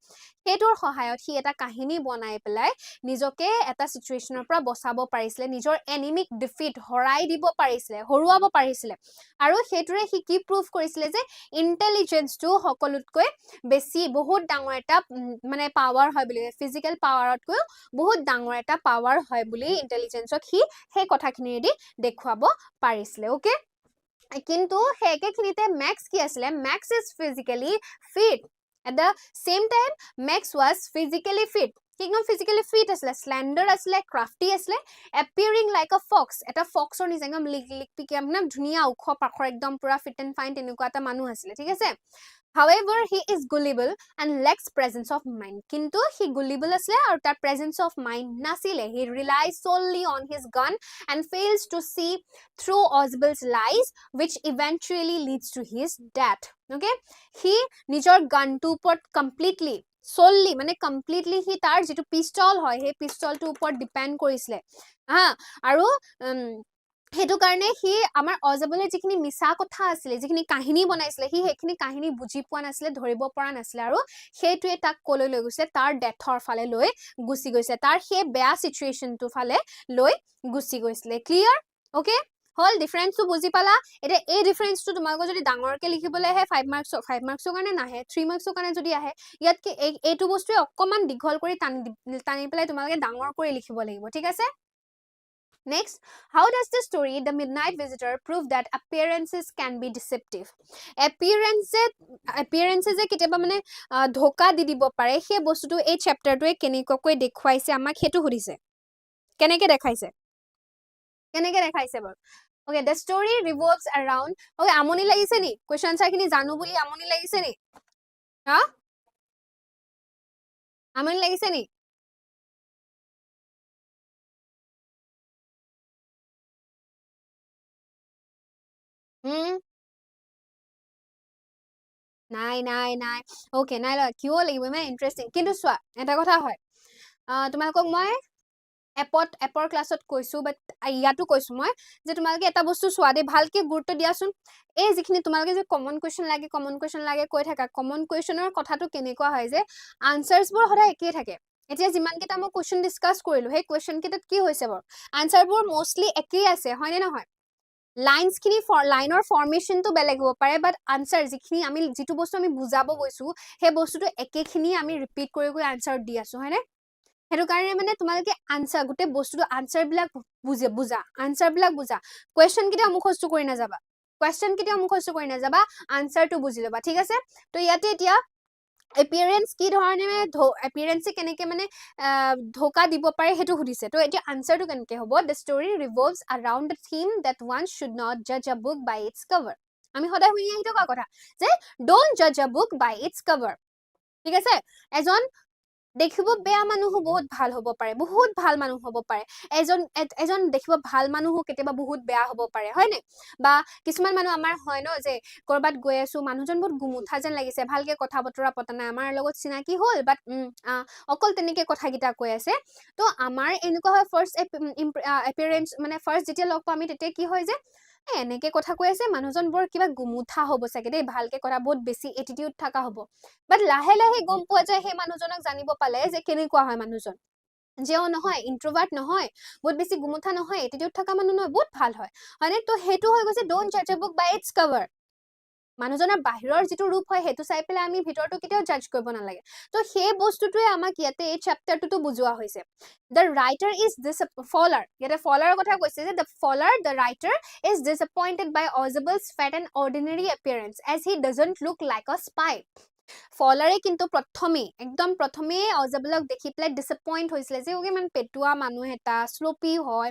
হেতুৰ সহায়ত হি এটা কাহিনী বনাই পেলাই নিজকে এটা সিচুৱেচনৰ পৰা বচাব পাৰিছিলে নিজৰ এনিমিক ডিফিট হৰাই দিব পাৰিছিলে হৰুৱাব পাৰিছিলে আৰু হেতুৰে হি কি প্ৰুফ কৰিছিলে যে ইন্টেলিজেন্সটো সকলোতকৈ বেছি বহুত ডাঙৰ এটা মানে পাৱাৰ হয় বুলি ফিজিক্যাল পাৱাৰতকৈ বহুত ডাঙৰ এটা পাৱাৰ হয় বুলি ইন্টেলিজেন্সক হি হে কথাখিনিৰেদি দেখুৱাব পাৰিছিলে ওকে কিন্তু হেকেখিনিতে ম্যাক্স কি আছিলে Max is physically fit at the same time Max was physically fit একদম physically fit আছিলে slender আছিলে crafty আছিলে appearing like a fox এটা foxৰ নিচিনা একদম লিক পিকে মানে ধুনিয়া উখ পাখৰ একদম পুৰা fit and fine তেনেকুৱা এটা মানুহ আছিলে ঠিক আছে however he is gullible and lacks presence of mind কিন্তু he gullible asle aru tar presence of mind nasile he relies solely on his gun and fails to see through Oswald's lies which eventually leads to his death okay he nijor gun to upor completely solely mane completely he tar jitu pistol hoy he pistol to upor depend korisile ha aru হেতু কাৰণে হি আমাৰ অজাবলে যিখিনি মিছা কথা আছিল যিখিনি কাহিনী বনাইছিল হি হেখিনি কাহিনী বুজি পোৱা নাছিল ধৰিব পৰা নাছিল আৰু হেতুৱে তাক কলৈ লৈ গৈছে তাৰ ডেথৰ ফালে লৈ গুছি গৈছে তাৰ হে বেয়া সিচুৱেচনটো ফালে লৈ গুছি গৈছিল ক্লিয়াৰ ওকে হল ডিফাৰেন্সটো বুজি পালা এটা এই ডিফাৰেন্সটো তোমাক যদি ডাঙৰকে লিখিবলৈ আহে 5 মাৰ্কছৰ কাৰণে নাহে 3 মাৰ্কছৰ কাৰণে যদি আহে ইয়াতকে এইটো বস্তুৱে অকমান দীঘল কৰি টানি পেলাই তোমালোকে ডাঙৰ কৰি লিখিব লাগিব ঠিক আছে Next, how does the story The Midnight Visitor prove that appearances can be deceptive? Appearances কেতিয়াবা মানে ধোকা দি দিব পাৰে সেই বস্তুটো এই চ্যাপ্টাৰটোৱে কেনেকৈ দেখুৱাইছে আমাক হেতু সুধিছে কেনেকৈ দেখাইছে বাৰু Okay, the story revolves around Okay, আমনি লাগিছে নি কোৱেশ্চন আনসাৰ খিনি জানো বুলি আমনি লাগিছে নি হা আমনি লাগিছে নি নাই ওকে নাই কিয় লাগিব ইমান ইন্টাৰেষ্টিং কিন্তু চোৱা এটা কথা হয় তোমালোকক মই এপৰ ক্লাছত কৈছো বাট ইয়াতো কৈছো মই যে তোমালোকে এটা বস্তু চোৱা দে ভালকে গুৰুত্ব দিয়াচোন এই যিখিনি তোমালোকে যে কমন কুৱেশ্চন লাগে কৈ থাকা কমন কুৱেশ্চনৰ কথাটো কেনেকুৱা হয় যে আনসাৰছ বোৰ সদায় একেই থাকে এতিয়া যিমান কেইটা মই কুৱেশ্চন ডিসকাস কৰিলো সেই কুৱেশ্চন কেইটাত কি হৈছে বাৰু আনসাৰ বোৰ মোস্টলি একেই আছে হয়নে নহয় লাইনস খিনি লাইনৰ ফৰ্মেশনটো বেলেগ হ'ব পাৰে বাট আনসাৰ যিখিনি আমি যিটো বস্তু আমি বুজাব গৈছো সেই বস্তুটো একেখিনি আমি ৰিপিট কৰি কৰি আনসাৰ দি আছো হয়নে হেতু কাৰণে মানে তোমালোকে আনসাৰ গুটে বস্তুটো আনসাৰ বিলাক বুজা কোৱেশ্চন কিটা মুখস্থ কৰি নাযাবা আনসাৰটো বুজি লবা ঠিক আছে তো ইয়াতে এতিয়া appearance কি ধৰণে appearance কেনেকে মানে ধোকা দিব পাৰে হেতু সুধিছে তো এতিয়া আনসাৰটো কেনেকে হ'ব the story revolves around the theme that one should not judge a book by its cover আমি সদায় শুনি আহি থকা কথা যে don't judge a book by its cover ঠিক আছে এজন দেখিব বেয়া মানুহ বহুত ভাল হ'ব পাৰে বহুত ভাল মানুহ হ'ব পাৰে এজন দেখিব ভাল মানুহ কেতিয়াবা বহুত বেয়া হ'ব পাৰে হয়নে বা কিছুমান মানুহ আমাৰ হয় ন যে কৰবাত গৈ আছো মানুহজন বহুত গুমুঠা যেন লাগিছে ভালকে কথা বতৰা পতা নাই আমাৰ লগত চিনাকি হ'ল বাট অকল তেনেকে কথা গিটা কৈ আছে তো আমাৰ এনেকুৱা হয় ফাৰ্স্ট এপিয়াৰেন্স মানে ফাৰ্স্ট যেতিয়া লগ পাম আমি তেতিয়া কি হয় যে এনেকে কথা কৈ আছে মানুহজন বৰ কিবা গুমুঠা হ'ব চাগে দেই ভালকে কথা বহুত বেছি এটিটিউড থাকা হ'ব বাট লাহে লাহে গম পোৱা যায় সেই মানুহজনক জানিব পালে যে কেনেকুৱা হয় মানুহজন যেও নহয় ইন্ট্ৰোভাৰ্ট নহয় বহুত বেছি গুমুঠা নহয় এটিটিউড থাকা মানুহ নহয় বহুত ভাল হয় হয়নে তো হেতু হৈ গৈছে ডোন্ট জাজ আ বুক বাই ইটস কভাৰ মানুহজনৰ বাহিৰৰ যেটো ৰূপ হয় হেতু চাই পেলাই আমি ভিতৰটো কেতিয়াও জাজ কৰিব নালাগে তো সেই বস্তুটোৱে আমাক ইয়াতে এই চ্যাপ্টাৰটো বুজোৱা হৈছে the writer is this faller ইয়াতে faller কথা কৈছে যে the writer is disappointed by Oswald's fat and ordinary appearance as he doesn't look like a spy ফলাৰে কিন্তু একদম প্ৰথমে অজাবলক দেখি পেলাই ডিসঅ্যাপয়েন্ট হৈছিল যে ওকে মান পেটুৱা মানুহ এটা স্লোপি হয়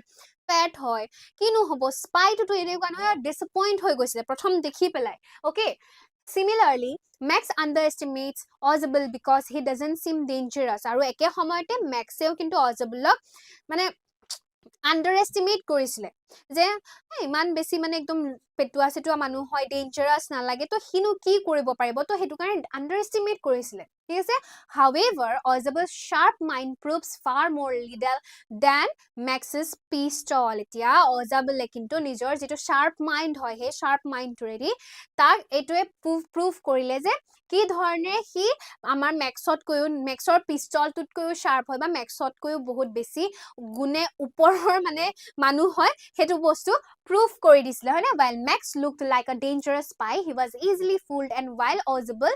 ফ্যাট হয় কিনো হ'ব স্পাইটো এনেকুৱা নহয় ডিসঅ্যাপয়েন্ট হৈ গৈছিল প্ৰথম দেখি পেলাই okay Similarly, Max underestimates Oswald because he doesn't seem dangerous আৰু একে সময়তে Maxেও কিন্তু অজাবলক মানে underestimate কৰিছিলে যে ইমান বেছি মানে একদম পেটুৱা মানুহ হয় ডেঞ্জাৰাস নালাগে তো হিনো কি কৰিব পাৰিব তো হেতু কাৰণে underestimate কৰিছিলে ঠিক আছে however Ozable's sharp mind proves far more lethal than Max's pistol এতিয়া Ozable কিন্তু নিজৰ যেটো sharp mind হয় হে sharp mind ৰেডি তাক এটোৱে proof কৰিলে যে কি ধৰণে হি আমাৰ Maxত কৈও Maxৰ পিস্তলটোত কৈও sharp হয় বা Maxত কৈও বহুত বেছি গুণে ওপৰৰ মানে মানুহ হয় হেতু বস্তু proof কৰি দিছিলে হয় না while Max looked like a dangerous spy he was easily fooled and while Ozable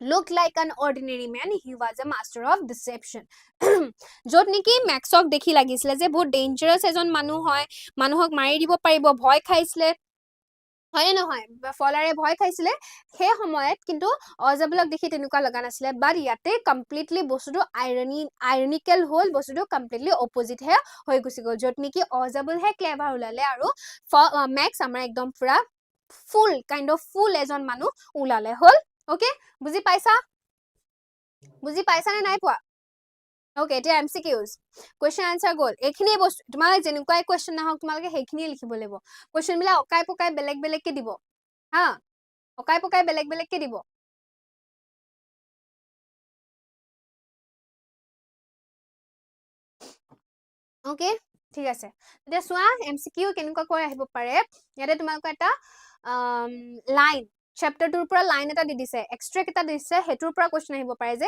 looked like an ordinary man he was a master of deception jot niki maxok dekhi lagisile je bahut dangerous ejon manu hoy manuhok mari dibo paribo bhoy khaisile hoy na hoy folare bhoy khaisile he samoyat kintu Ozablok dekhi tenuka laga nasile but yate completely bostudo ironical hol bostudo completely opposite he hoy gusi gol jot niki Ozable he clever ulale aru max amar ekdom pura full kind of full ejon manu ulale hol okay বুজি পাইছা নে নাই পোৱা okay এটা MCQs question answer goal এখিনি বস্তু তোমালে যেনুকাই question না হক তোমালকে হেখিনি লিখিব লাগিব question বিলা অকাই পকাই বেলেগ বেলেগ কে দিব হা অকাই পকাই বেলেগ বেলেগ কে দিব ওকে ঠিক আছে এতিয়া সোয়া MCQ কেনুকা কৈ আহিব পাৰে ইয়াতে তোমালক এটা লাইন chapter 2 পৰা লাইন এটা দি দিছে এক্সট্ৰা এটা দিছে হেতুৰ পৰা question আহিব পাৰে যে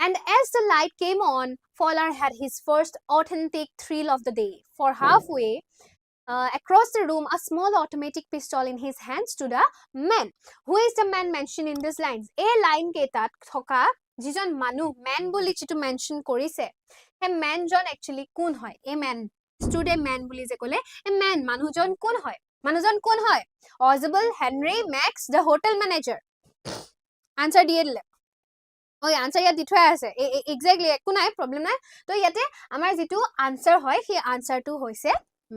and as the light came on Fowler had his first authentic thrill of the day for halfway across the room a small automatic pistol in his hand stood a man who is the man mentioned in these lines a line ketat thoka jijon manu man boli chitu mention korise he man jon actually kun hoy a man stood a man boli je kole a man manu jon kun hoy Manujan কোন হয় Ozable Henry Max the hotel manager answer দিয়ে দিলে ওই answer ইয়াত দি থোৱা আছে exactly একো নাই problem নাই তো ইয়াতে আমাৰ যেটো answer হয় সেই answer টো হৈছে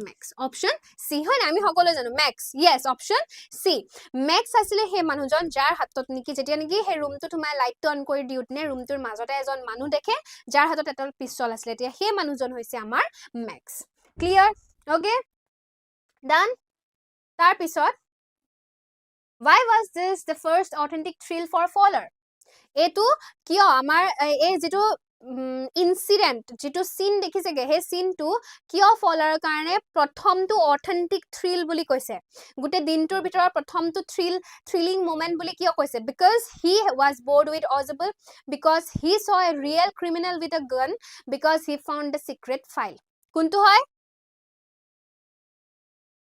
Max option C হয় না আমি সকলো জানো Max yes option C Max আসলে হে মানুহজন যাৰ হাতত নেকি যেতিয়া নেকি হে ৰুমটো তোমাৰ লাইটটো অন কৰি দিউতনে ৰুমটোৰ মাজতে এজন মানুহ দেখে যাৰ হাতত এটা পিস্তল আছিল এতিয়া হে মানুহজন হৈছে আমাৰ Max clear okay done tar pisot why was this the first authentic thrill for Fowler etu kiyo amar e jetu incident jetu scene dekhise ge he scene tu kiyo Fowler karone prothom tu authentic thrill boli koise gute dintur bitor prothom tu thrilling moment boli kiyo koise because he was bored with Ozable because he saw a real criminal with a gun because he found the secret file kuntu hoy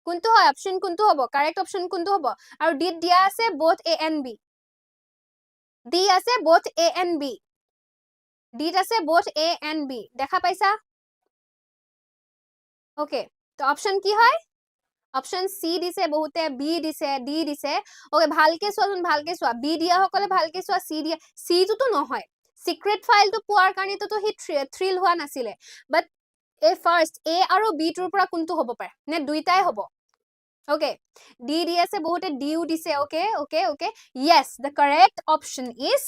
কোনটো হয় option কোনটো হ'ব correct option কোনটো হ'ব আৰু D দিয়া আছে both A and B D আছে both A and B D আছে both A and B দেখা পাইছা ওকে তো অপশন কি হয় অপশন সি দিছে বহুতে বি দিছে ডি দিছে ওকে ভালকে চোৱাচোন ভালকে চোৱা বি দিয়া সকলে ভালকে চোৱা সি দিয়া সি তো নহয় সিক্ৰেট ফাইল তো পোৱাৰ কাৰণে তো হি থ্ৰিল হোৱা নাছিলে বাট এ ফাৰ্স্ট A আৰু B টোৰ পৰা কোনটো হ'ব পাৰে নে দুইটাই হ'ব okay D D আছে বহুতে D ও দিছে okay okay okay yes the correct option is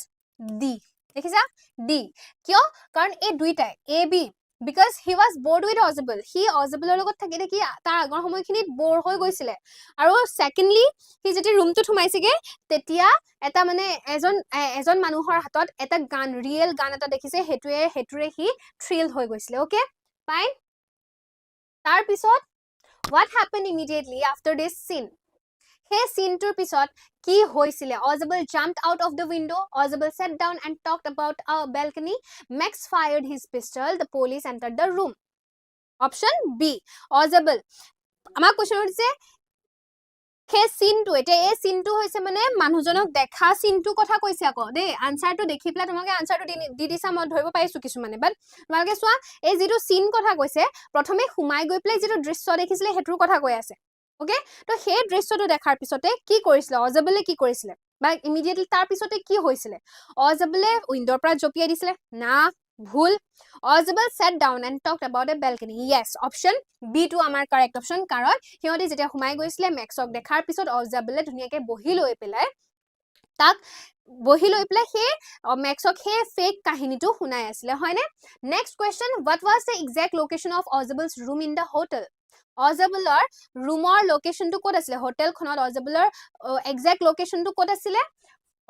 D দেখিছা D কিয় কাৰণ এই দুইটাই A B because he was bored with Ozable he Ozable লগত থাকি দেখি তাৰ আগৰ সময়খিনিত বৰ হৈ গৈছিলে আৰু secondly হি যেতি ৰুমটো থুমাইছিগে তেতিয়া এটা মানে এজন মানুহৰ হাতত এটা গান ৰিয়েল গান এটা দেখিছে হেতুৰে হি থ্ৰিল হৈ গৈছিলে okay fine তাৰ পিছত what happened immediately after this scene he scene tur pisot ki hoisile Ozable jumped out of the window Ozable sat down and talked about a balcony Max fired his pistol the police entered the room option B Ozable ama question hose he scene tu eta a scene tu hoise mane manujonok dekha scene tu kotha koise ako de answer tu dekhi pla tomake answer tu di disa moi dhoribo paisu kisu mane but tomalke swa ei jitu scene kotha koise prothome humai goi pla jitu drishya dekhisile hetur kotha koi ase okay to he drishya tu dekhar pisote ki korisile Ozable ki korisile ba immediately tar pisote ki hoisile Ozable window pra jopiai disile na ভুল Ozable sat down and talked about a balcony yes option B to amar correct option karon hioti jetia humai goisile Maxok dekhar pisot Ozable dhuniake bohi loi pelai tak bohi loi pelai he Maxok he fake kahini tu hunai asile hoine next question what was the exact location of Ozable's room in the hotel Ozableৰ roomৰ location tu kot asile hotel khonot Ozableৰ exact location tu kot asile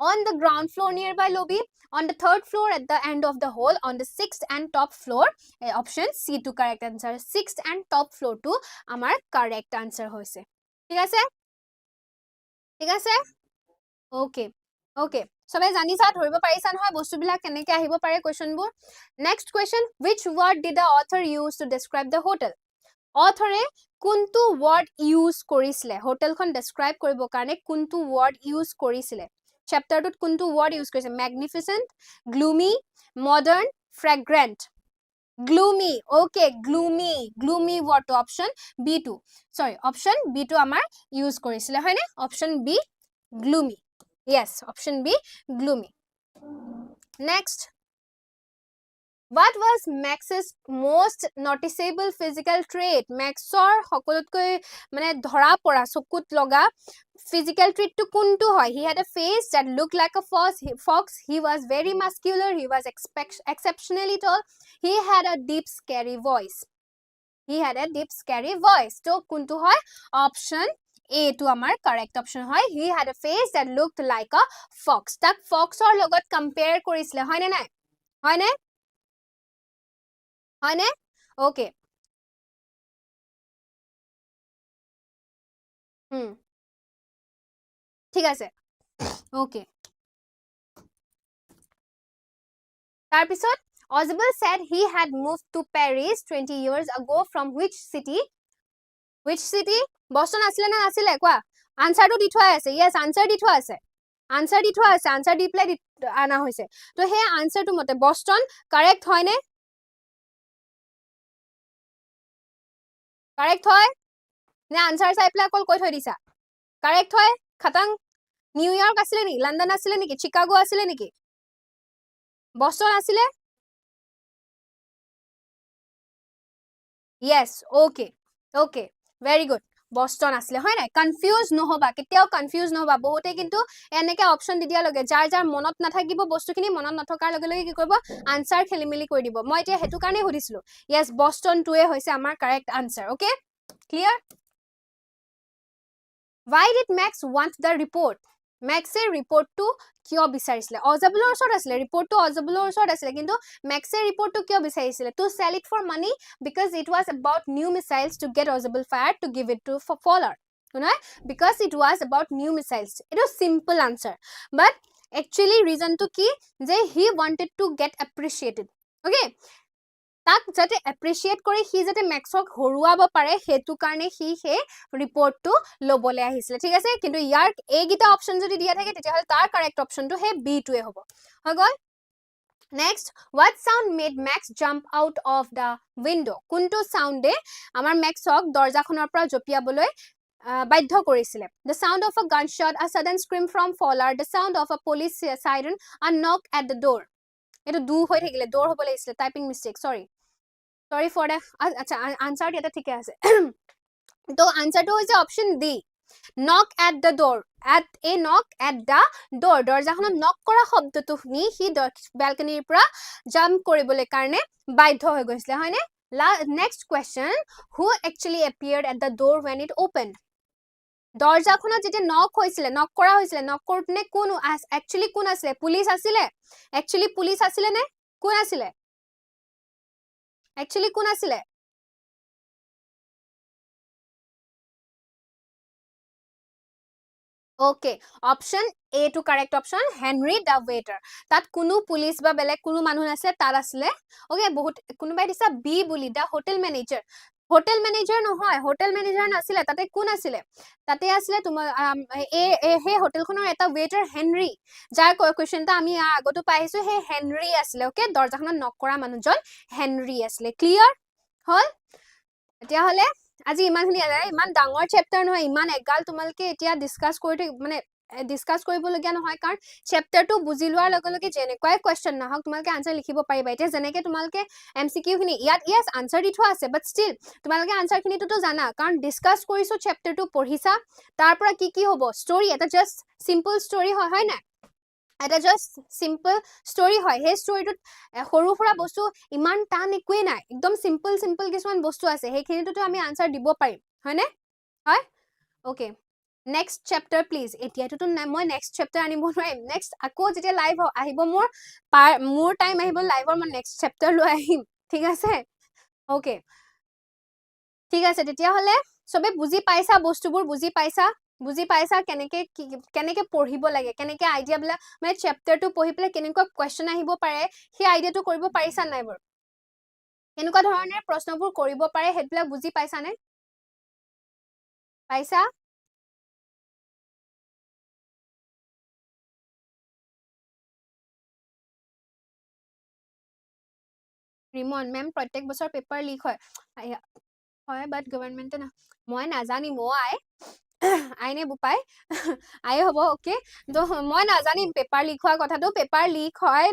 On the ground floor nearby lobby, on the third floor at the end of the hall, on the sixth and top floor. Option C to correct answer. Sixth and top floor to amar correct answer hoise. ঠিক আছে? ঠিক আছে? Okay. Okay. সবাই জানিছা ধৰিব পাৰিছা নহয় বস্তুবিলাক কেনেকৈ আহিব পাৰে কোৱেশ্চনবোৰ. Next question, which word did the author use to describe the hotel? Author কোনটো word use কৰিছিলে হোটেলখন describe কৰিবৰ কাৰণে কোনটো word use কৰিছিলে chapter টোত কোনটো word use কৰিছে magnificent, gloomy, modern, fragrant. Gloomy. Okay, gloomy word to option B2. Sorry, option B2 আমাৰ use কৰিছিলে হয়নে? Option B, gloomy. Yes, option B, gloomy. Next, what was Max's most noticeable physical trait? Maxor সকলোতকৈ মানে ধৰা পৰা চকুত লগা physical trait to কোনটো হয়? He had a face that looked like a fox. He was very muscular. He was exceptionally tall. He had a deep scary voice. He had a deep scary voice. So কোনটো হয়? Option A to আমাৰ correct option হয়. He had a face that looked like a fox. তাক foxৰ লগত compare কৰিছিলে হয়নে নাই? হয়নে? হয়নে? Okay. ঠিক আছে. Okay. তাৰপিছত Oswald said he had moved to Paris 20 years ago from which city? Which city? Boston asile na asile kwa? Answer to di thwa ase. Yes, answer di thwa ase. Answer di thwa ase. Answer di play ana hoise. To he answer to mote Boston correct hoy ne? Correct hoy? Ne answer sa apply kol koi thoi disa. Correct hoy? Khatang New York asile ni, London asile niki, Chicago asile niki. Boston asile? Yes, okay. Okay. Very good. Boston asile hoy nai confused no hoba keteo confused no hoba bohote kintu eneke option di dia loge jar monot na thakibo bostu kini monot na thokar loge loge ki korbo answer khelimili koi dibo moi etia hetu kane hodislu yes Boston 2 e hoise amar correct answer okay clear why did Max want the report Max e report to kyo bisarisile Oswaldৰ ওচৰত asile report to Oswaldৰ ওচৰত asile kintu Max e report to kyo bisarisile to sell it for money because it was about new missiles to get Oswald fired to give it to Fowler because it was about new missiles it was simple answer but actually reason to ki je he wanted to get appreciated okay tak jate appreciate kore he jate Maxok horuaba pare hetu karne he he report to lobole ahisile thik ase kintu yar a gita option jodi dia thake tetia hole tar correct option to he B2 e hobo hogol next what sound made Max jump out of the window kuntu sound e amar Maxok dorja khonor pora jopiaboloi বাধ্য কৰিছিলে the sound of a gunshot a sudden scream from Fowler the sound of a police siren a knock at the door eto du হৈ থাকিলে door হ'ব লাগিছিলে typing mistake sorry for the acha answer eta thike ase to answer to hoise option D knock at the door at a knock at the door dorja khon knock kora শব্দ to নি hi balcony pura jump koribole karne বাধ্য হৈ গৈছিলে হয়নে next question who actually appeared at the door when it opened দরজাখনত যেতে নক হৈছিলে নক কৰা হৈছিলে নক কৰতনে কোন actually কোন আছিল পুলিশ আছিল actually পুলিশ আছিল নে কোন আছিল actually কোন আছিল okay option A to correct option Henry the waiter tat kunu police ba belek kunu manu ase tar asile okay bahut kunubai disa B buli the hotel manager নহয় hotel manager নাছিলে তাতে কোন আছিল তাতে আছিল তোমাৰ হে হোটেলখনৰ এটা ওয়েটাৰ হেনৰি যাৰ কোৱেশ্চনটা আমি আগতো পাইছো হে হেনৰি আছিল ওকে দৰজাখনত নক কৰা মানুহজন হেনৰি আছিল ক্লিয়াৰ হল এতিয়া হলে আজি ইমানখিনি ইমান ডাঙৰ চেপ্টাৰ নহয় ইমান এগাল তোমালকে এতিয়া ডিসকাস কৰি মানে ডিসকাস কৰিবলগিয়া নহয় কাৰণ চেপ্টাৰটো বুজি লোৱাৰ লগে লগে যেনেকৈ কোৱেশ্চন নহক তোমালকে আনসাৰ লিখিব পাৰিবা এতিয়া যেনেকৈ তোমালকে MCQ খিনি ইয়াত ইয়েস আনসাৰ দি থোৱা আছে বাট ষ্টিল তোমালকে আনসাৰ খিনিটো জানা কাৰণ ডিসকাস কৰিছো চেপ্টাৰটো পঢ়িছা তাৰ পৰা কি হ'ব ষ্টৰী এটা জাস্ট সিম্পল ষ্টৰী হয় না এটা জাস্ট সিম্পল ষ্টৰী হয় হে ষ্টৰীটোত সৰু সৰা বস্তু ইমান টান একোৱে নাই একদম সিম্পল কিছুমান বস্তু আছে হেখিনিটো আমি আনসাৰ দিব পাৰিম হয়নে হয় ওকে নেক্সট চেপ্টাৰ প্লিজ এতিয়াতো মই নেক্সট চেপ্টাৰ আনিব নোৱাৰিম নেক্সট আকৌ যেতিয়া লাইভ আহিব মোৰ টাইম আহিব লাইভৰ মই নেক্সট চেপ্টাৰ লৈ আহিম ঠিক আছে ওকে ঠিক আছে তেতিয়াহ'লে সবে বুজি পাইছা বস্তুবোৰ বুজি পাইছা কেনেকে পঢ়িব লাগে কেনেকে আইডিয়া বিলাক মানে চেপ্টাৰটো পঢ়ি পেলাই কেনেকুৱা কোৱেশ্চন আহিব পাৰে সেই আইডিয়াটো কৰিব পাৰিছা নাই বাৰু কেনেকুৱা ধৰণে প্ৰশ্নবোৰ কৰিব পাৰে হেতবিলাক বুজি পাইছা নে পাইছা ৰিমন মেম প্ৰত্যেক বছৰ পেপাৰ লিক হয় বাট গভৰ্ণমেণ্টে মই নাজানিম আইনে বোপাই আই হ'ব ওকে তো মই নাজানিম পেপাৰ লিক হোৱা কথাটো পেপাৰ লিক হয়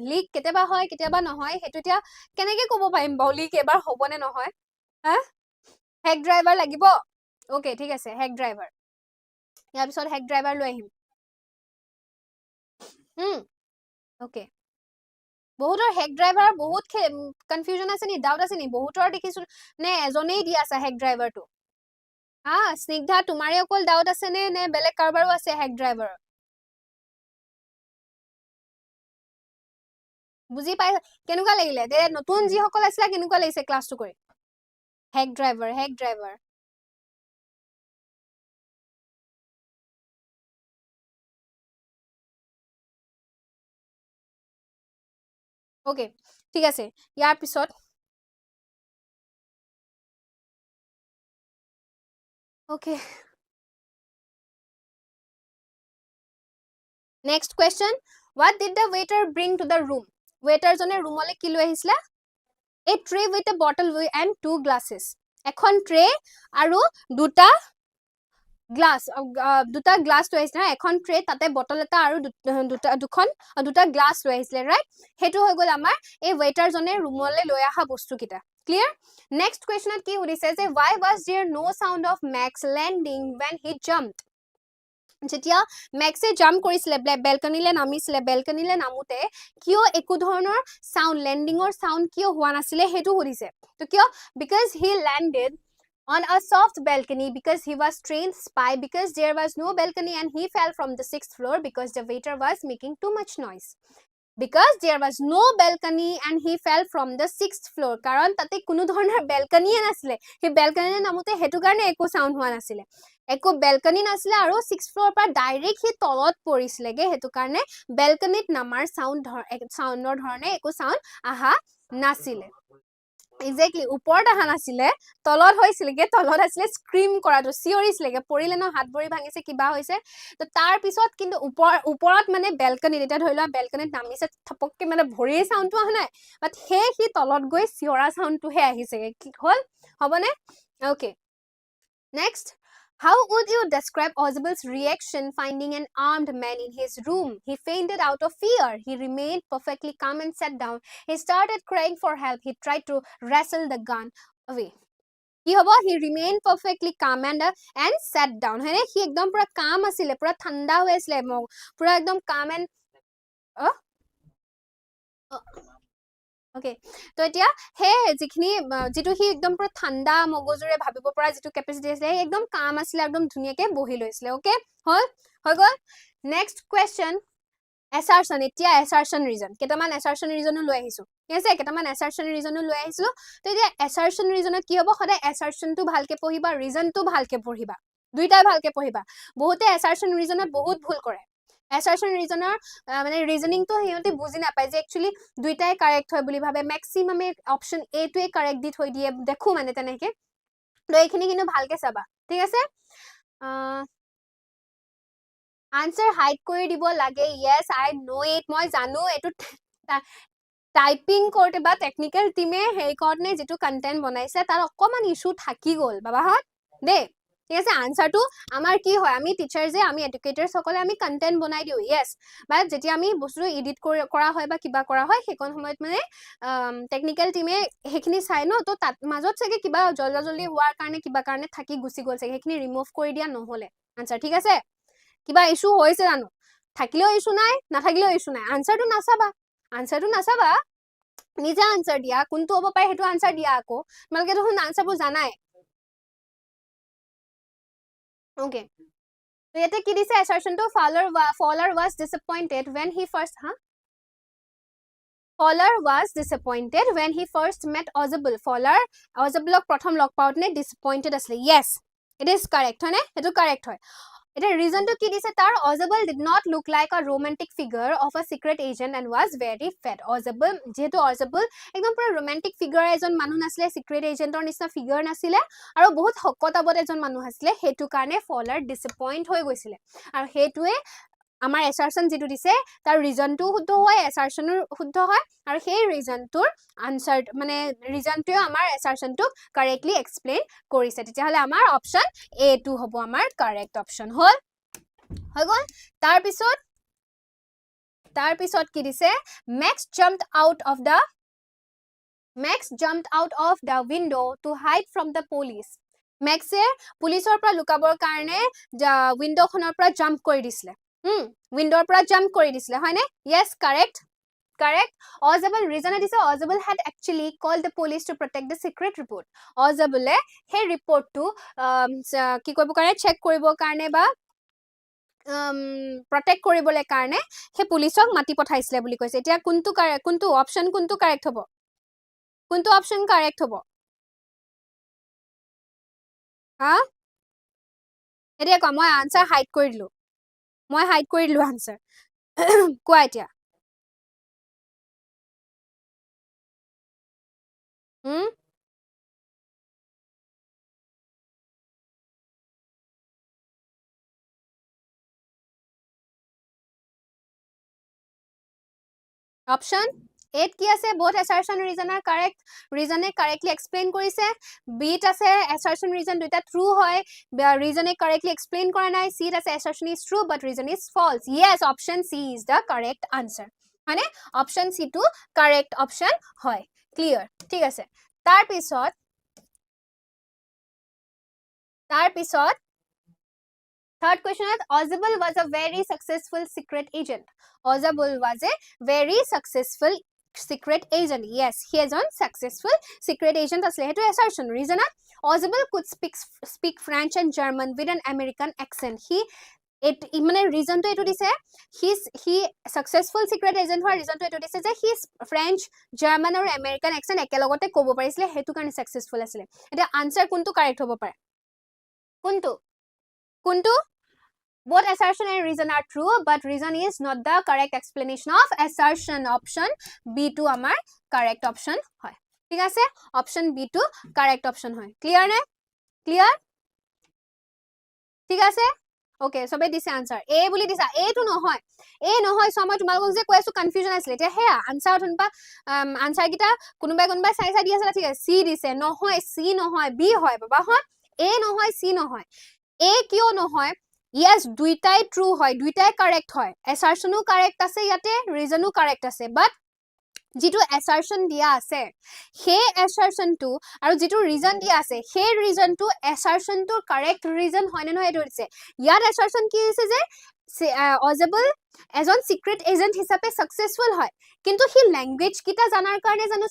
লিক কেতিয়াবা নহয় সেইটো এতিয়া কেনেকে ক'ব পাৰিম বাৰু লিক এবাৰ হ'ব নে নহয় হা হেক ড্ৰাইভাৰ লাগিব ওকে ঠিক আছে হেক ড্ৰাইভাৰ ইয়াৰ পিছত হেক ড্ৰাইভাৰ লৈ আহিম ওকে বহুতৰ হেক ড্ৰাইভাৰ বহুত কনফিউজন আছে নি ডাউট আছে নি বহুতৰ দেখিছো নে এজনেই দি আছে হেক ড্ৰাইভাৰটো স্নিগ্ধা তোমাৰে অকল ডাউট আছে নে বেলেগ কাৰোবাৰো আছে হেক ড্ৰাইভাৰ বুজি পাই কেনেকুৱা লাগিলে দে নতুন যিসকল আছিলা কেনেকুৱা লাগিছে ক্লাছটো কৰি হেক ড্ৰাইভাৰ ওকে ঠিক আছে ইয়াৰ পিছত okay next question what did the waiter bring to the room waiter জনে ৰুমলৈ কি লৈ আহিছিলে a tray with a bottle and 2 glasses এখন ট্ৰে আৰু দুটা গ্লাস লৈ আহিছিলে এখন ট্ৰে তাতে বটল এটা আৰু দুটা গ্লাস লৈ আহিছিলে ৰাইট হেতু হৈ গল আমাৰ এই ওয়েটাৰ জনে ৰুমলৈ লৈ আহা বস্তু কিটা ক্লিয়াৰ নেক্সট কুৱেশ্চনত কি সুধিছে যে why was there no sound of Max landing when he jumped যেতিয়া মেক্সে জাম্প কৰিছিলে বেলকনিলে নামোতে কিয় একো ধৰণৰ সাউন্ড লেন্ডিংৰ সাউন্ড কিয় হোৱা নাছিলে হেতু সুধিছে তো কিয় because he landed on a soft balcony because he was trained spy because there was no balcony and he fell from the 6th floor because the waiter was making too much noise because there was no balcony and he fell from the 6th floor কাৰণ তাতে কোনো ধৰণৰ বেলকনিয়ে নাছিলে সেই বেলকনিলে নামোতে হেতু কাৰণে একো sound হোৱা নাছিলে একো বেলকনি নাছিলে আৰু 6th ফ্লোৰ পৰা ডাইৰেক্ট হি তলত পৰিছিলেগে হেতু কাৰণে বেলকনিত নামাৰ সাউন্ডৰ ধৰণে একো সাউন্ড আহা নাছিলে এক্স্যাক্টলি ওপৰত আহা নাছিলে তলত হৈছিলেগে তলত আছিলে স্ক্ৰিম কৰাটো চিঞৰিছিলেগে পৰিলে ন হাত ভৰি ভাঙিছে কিবা হৈছে তো তাৰ পিছত কিন্তু ওপৰত মানে বেলকনিত এটা ধৰিলা বেলকনিত নামিছে থপককে মানে ভৰিৰ সাউন্ডটো আহা নাই বাট হি তলত গৈ চিঞৰা সাউন্ডটোহে আহিছেগে কি হল হবনে okay next How would you describe Ozibel's reaction finding an armed man in his room? He fainted out of fear. He remained perfectly calm and sat down. He started crying for help. He tried to wrestle the gun away. কি হব he remained perfectly calm and sat down হয়নে সি একদম পুৰা কাম আছিলে পুৰা ঠাণ্ডা হৈ আছিলে পুৰা একদম calm and ওকে তো এতিয়া হে যিখিনি যেটো হি একদম পুৰা ঠাণ্ডা মগজুৰে ভাবিব পৰা যেটো কেপাসিটি আছে একদম কাম আছিলে একদম ধুনিয়াকে বহি লৈছিলে ওকে হল হৈ গল নেক্সট কোৱেশ্চন assertion এতিয়া assertion reason কেটামান assertion reasonও লৈ আহিছো ঠিক আছে কেটামান assertion reasonও লৈ আহিছো তো এতিয়া assertion reasonত কি হ'ব সদায় assertion টো ভালকে পঢ়িবা reason টো ভালকে পঢ়িবা দুইটাই ভালকে পঢ়িবা বহুতে assertion reasonত বহুত ভুল কৰে assertion reasoner মানে reasoning তো হিয়তে বুজি নাপায় যে actually দুইটাই কারেক্ট হয় বুলি ভাবে ম্যাক্সিমামে অপশন এ টোই কারেক্ট দি থৈ দিয়ে দেখো মানে তেনেকে তো এইখিনি কিন্তু ভালকে চাবা ঠিক আছে আনসার হাইড কৰি দিব লাগে yes I know it মই জানো এটো টাইপিং কৰতে বা টেকনিক্যাল টিমে হেই কৰনে যেটো কন্টেন্ট বনাইছে তাৰ অকমান ইস্যু থাকি গল বাবাহত দে ঠিক আছে আনসাৰটো আমাৰ কি হয় আমি টিচাৰ যে আমি এডুকেটৰস সকলে আমি কন্টেন্ট বনাই দিও yes বাট যেতিয়া আমি বস্তু এডিট কৰা হয় বা কিবা কৰা হয় হেকন সময়ত মানে টেকনিক্যাল টিমে হেখিনি চাই ন তো তাত মাজত চাগে কিবা জলদি হোৱাৰ কাৰণে কিবা কাৰণে থাকি গুছি গল চাগে হেখিনি ৰিমুভ কৰি দিয়া নহলে আনসার ঠিক আছে কিবা ইস্যু হৈছে জানো থাকিলেও ইস্যু নাই নাথাকিলেও ইস্যু নাই আনসারটো নাচাবা নিজে আনসার দিয়া কোনটো হ'ব পাৰে হেতু আনসাৰ দিয়া আকৌ তোমালকে দেখোন আনসাৰবোৰ জানাই ওকে তো ইয়াতে কি দিছে assertion to Fowler was disappointed when he first Fowler was disappointed when he first met Ozable. Fowler Ozable প্ৰথম লগ পাওঁতে disappointed আছিল. Yes, it is correct হয় নে এটো correct হয় এটা reason to কি দিছে তাৰ Ozable did not look like a romantic figure of a secret agent and was very fat. Ozable যেহেতু Ozable একদম পুৰা romantic figure এজন মানুহ নাছিলে secret agentৰ নিচিনা figure নাছিলে আৰু বহুত শকতাবত এজন মানুহ আছিলে হেতু কাৰণে Fowler disappoint হৈ গৈছিলে আৰু হেতুৱে আমাৰ assertion যেটো দিছে তাৰ reason টো শুদ্ধ হয় assertion শুদ্ধ হয় আৰু সেই reason টোৰ answer মানে reason টো আমাৰ assertion টো correctly explain কৰিছে তেতিয়া হলে আমাৰ option A টো হ'ব আমাৰ correct option হল হৈ গল তাৰ পিছত কি দিছে Max jumped out of the window to hide from the police Maxে পুলিচৰ পৰা লুকাবৰ কাৰণে উইন্ডো খনৰ পৰা জাম্প কৰি দিছিলে উইন্ডোৰ পৰা জাম্প কৰি দিছিলে হয় নে yes correct Ozable reason দিছে Ozable had actually called the police to protect the secret report Ozable হে report টো কি কৰিব কাৰণে চেক কৰিব কাৰণে বা protect কৰিবলে কাৰণে হে পুলিচক মাতি পঠাইছিলে বুলি কৈছে এতিয়া কোনটো অপচন কোনটো কাৰেক্ট হ'ব কোনটো অপচন কাৰেক্ট হ'ব হা এতিয়া কোৱা মই আনসাৰ হাইড কৰি দিলো আনসাৰ কোৱা এতিয়া Option 8 কি আছে both assertion reason are correct reason correctly explain কৰিছে B ত আছে assertion reason দুইটা true হয় reason correctly explain কৰা নাই C ত আছে assertion is true but reason is false yes option C is the correct answer মানে option C টো correct option হয় clear ঠিক আছে তাৰ পিছত third question is Ozable was a very successful secret agent Ozable was a very successful secret agent yes he is a successful secret agent asle hetu assertion reason Ozable could speak French and German with an American accent he মানে reason to etu dise he successful secret agent hoar reason to etu dise je he French German or American accent ekelogote kobo parisile hetu karone successful asile eta answer kuntu correct hobo pare kuntu both assertion and reason are true but reason is not the correct explanation of assertion option B to amar correct option hoy ঠিক আছে option B to correct option hoy clear ne clear ঠিক আছে okay সবে দিছে answer A বুলি দিছা A to নহয় so মই তোমালোকক যে কৈছো confusion আছিল এতিয়া হেয়া answer থনপা answer গিটা কোনোবাই চাই দি আছে ঠিক আছে C দিছে নহয় C নহয় B হয় বাবা হয় A নহয় C নহয় A কিয় নহয় yes দুইটাই true হয় দুইটাই correct হয় assertion ও correct আছে ইয়াতে reason ও correct আছে but যেটো assertion দিয়া আছে হে assertion টো আৰু যেটো reason দিয়া আছে হে reason টো assertion টো correct reason হয় নে নহয় এটো দিছে ইয়াত assertion কি হৈছে যে Ozable এজন secret agent হিচাপে successful হয় কিন্তু হি language কিটা জানাৰ কাৰণে জানো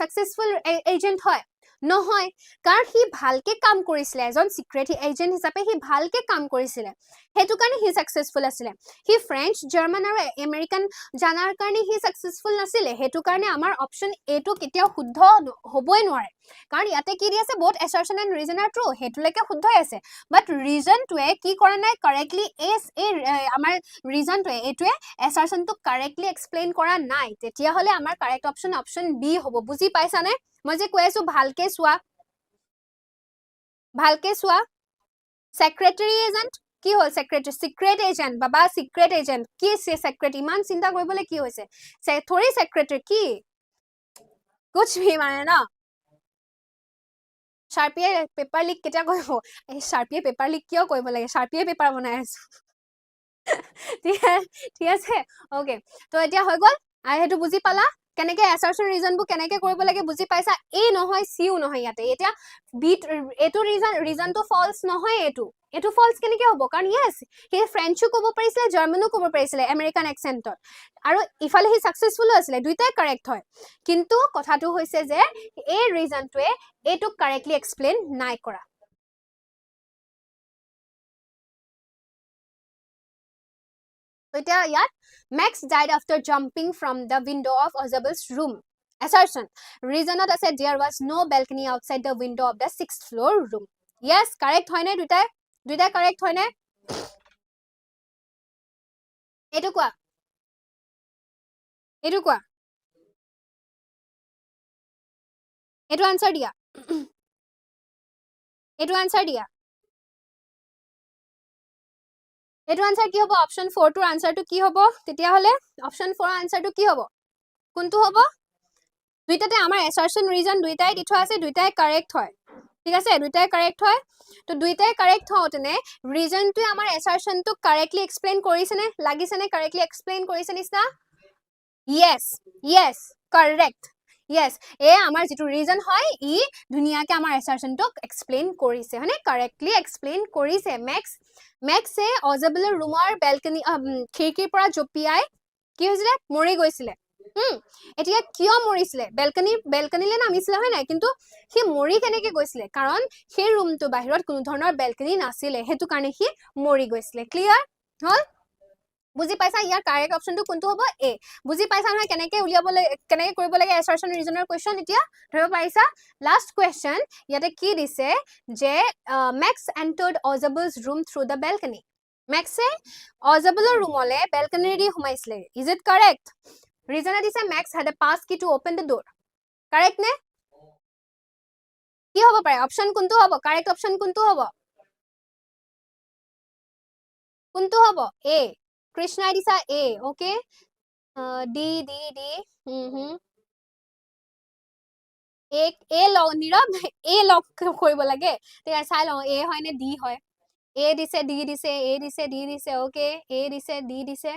successful agent হয় নহয় কাৰণ হি ভালকে কাম কৰিছিলে এজন সিক্ৰেট এজেন্ট হিচাপে হি ভালকে কাম কৰিছিলে হেতু কাৰণে হি সাকসেসফুল আছিলে হি ফ্ৰেঞ্চ জাৰ্মান আৰু আমেৰিকান জানাৰ কাৰণে হি সাকসেসফুল নাছিলে হেতু কাৰণে আমাৰ অপচন এ টো কেতিয়াও শুদ্ধ হ'বই নোৱাৰে কাৰণ ইয়াতে কি দি আছে both assertion and reason are true হেতুলৈকে শুদ্ধই আছে বাট reason টোৱে কি কৰা নাই correctly আমাৰ reason টোৱে এটোৱে assertion টো correctly explain কৰা নাই তেতিয়া হলে আমাৰ correct option B হ'ব বুজি পাইছানে মই যে কৈ আছো ভালকে সোৱা secretary agent কি হল secretary secret agent বাবা secret agent কি secretary ইমান চিন্তা কৰিবলে কি হৈছে থৰি secretary কি कुछ भी মানে না শাৰ্পি পেপাৰ লিক কেতিয়া কৰিব এই শাৰ্পি পেপাৰ লিক কিয় কৰিব লাগে শার্পি পেপার বনাই আছে ঠিক আছে ওকে তো এতিয়া হৈ গল আই হেতু বুজি পালা কেনেকে assertion reason বু কেনেকে কৰিব লাগে বুজি পাইছা এ নহয় সিও নহয় ইয়াতে এতিয়া বি এটো reason তো false নহয় এটো false কেনেকে হ'ব কাৰণ yes হে ফ্ৰেঞ্চো ক'ব পাৰিছিলে জাৰ্মানো ক'ব পাৰিছিলে আমেৰিকান accentত আৰু ইফালে হি সাকসেসফুল আছিল দুইটাই correct হয় কিন্তু কথাটো হৈছে যে এই reason টোৱে এটো correctly explain নাই কৰা এতিয়া ইয়াত Max died after jumping from the window of Ozabel's room. Assertion. Reasonot আছে there was no balcony outside the window of the 6th floor room. Yes, correct হয় নে দুইটাই? দুইটাই correct হয় নে? এইটো কোৱা। এইটো কোৱা। এইটো answer দিয়া। এইটো answer দিয়া। এইটো answer কি হ'ব? Option 4 টোৰ answer টো কি হ'ব? তেতিয়া হলে option 4 answer টো কি হ'ব? কোনটো হ'ব? দুইটাতে আমাৰ assertion reason দুইটাই দি থোৱা আছে, দুইটাই correct হয়। ঠিক আছে, দুইটাই correct হয়। তো দুইটাই correct হওঁতেনে reason টোৱে আমাৰ assertion টো correctly explain কৰিছে নে? লাগিছে নে correctly explain কৰিছে নিচিনা? Yes, yes, correct. Yes, আমাৰ যিটো reason হয় ই ধুনিয়াকে আমাৰ assertion টোক explain কৰিছে, হয়নে? Correctly explain কৰিছে। Max Ozabel's roomৰ balcony খিৰিকীৰ পৰা জঁপিয়াই কি হৈছিলে? মৰি গৈছিলে। এতিয়া কিয় মৰিছিলে? বেলকনিলে নামিছিলে হয় নাই? কিন্তু সি মৰি কেনেকে গৈছিলে? কাৰণ সেই ৰুমটো বাহিৰত কোনো ধৰণৰ বেলকনি নাছিলে, হেতু কাৰণে সি মৰি গৈছিলে। ক্লিয়াৰ হল? বুজি পাইছা? ইয়াৰ কাৰেক্ট অপশনটো কোনটো হ'ব? এ। বুজি পাইছা নহয় কেনেকে উলিয়াবলৈ কেনেকে কৰিব লাগে assertion reasoner question? এতিয়া ধৰিব পাৰিছা? লাষ্ট question ইয়াতে কি দিছে যে Max entered Ozabel's room through the balcony. Maxে Ozabel's roomলে balcony the সোমাইছিলে। Is it correct? Reason দিছে Max had a pass key to open the door. Correct নে? কি হ'ব পাৰে? অপশন কোনটো হ'ব? কাৰেক্ট অপশন কোনটো হ'ব? কোনটো হ'ব? এ। কৃষ্ণাই দিছা এ, ওকে? ডি ডি ডি এ লও নীৰৱ এ লক কৰিব লাগে। ঠিক আছে, চাই লওঁ এ হয় নে ডি হয়। এ দিছে ডি দিছে এ দিছে ডি দিছে, ওকে? এ দিছে ডি দিছে।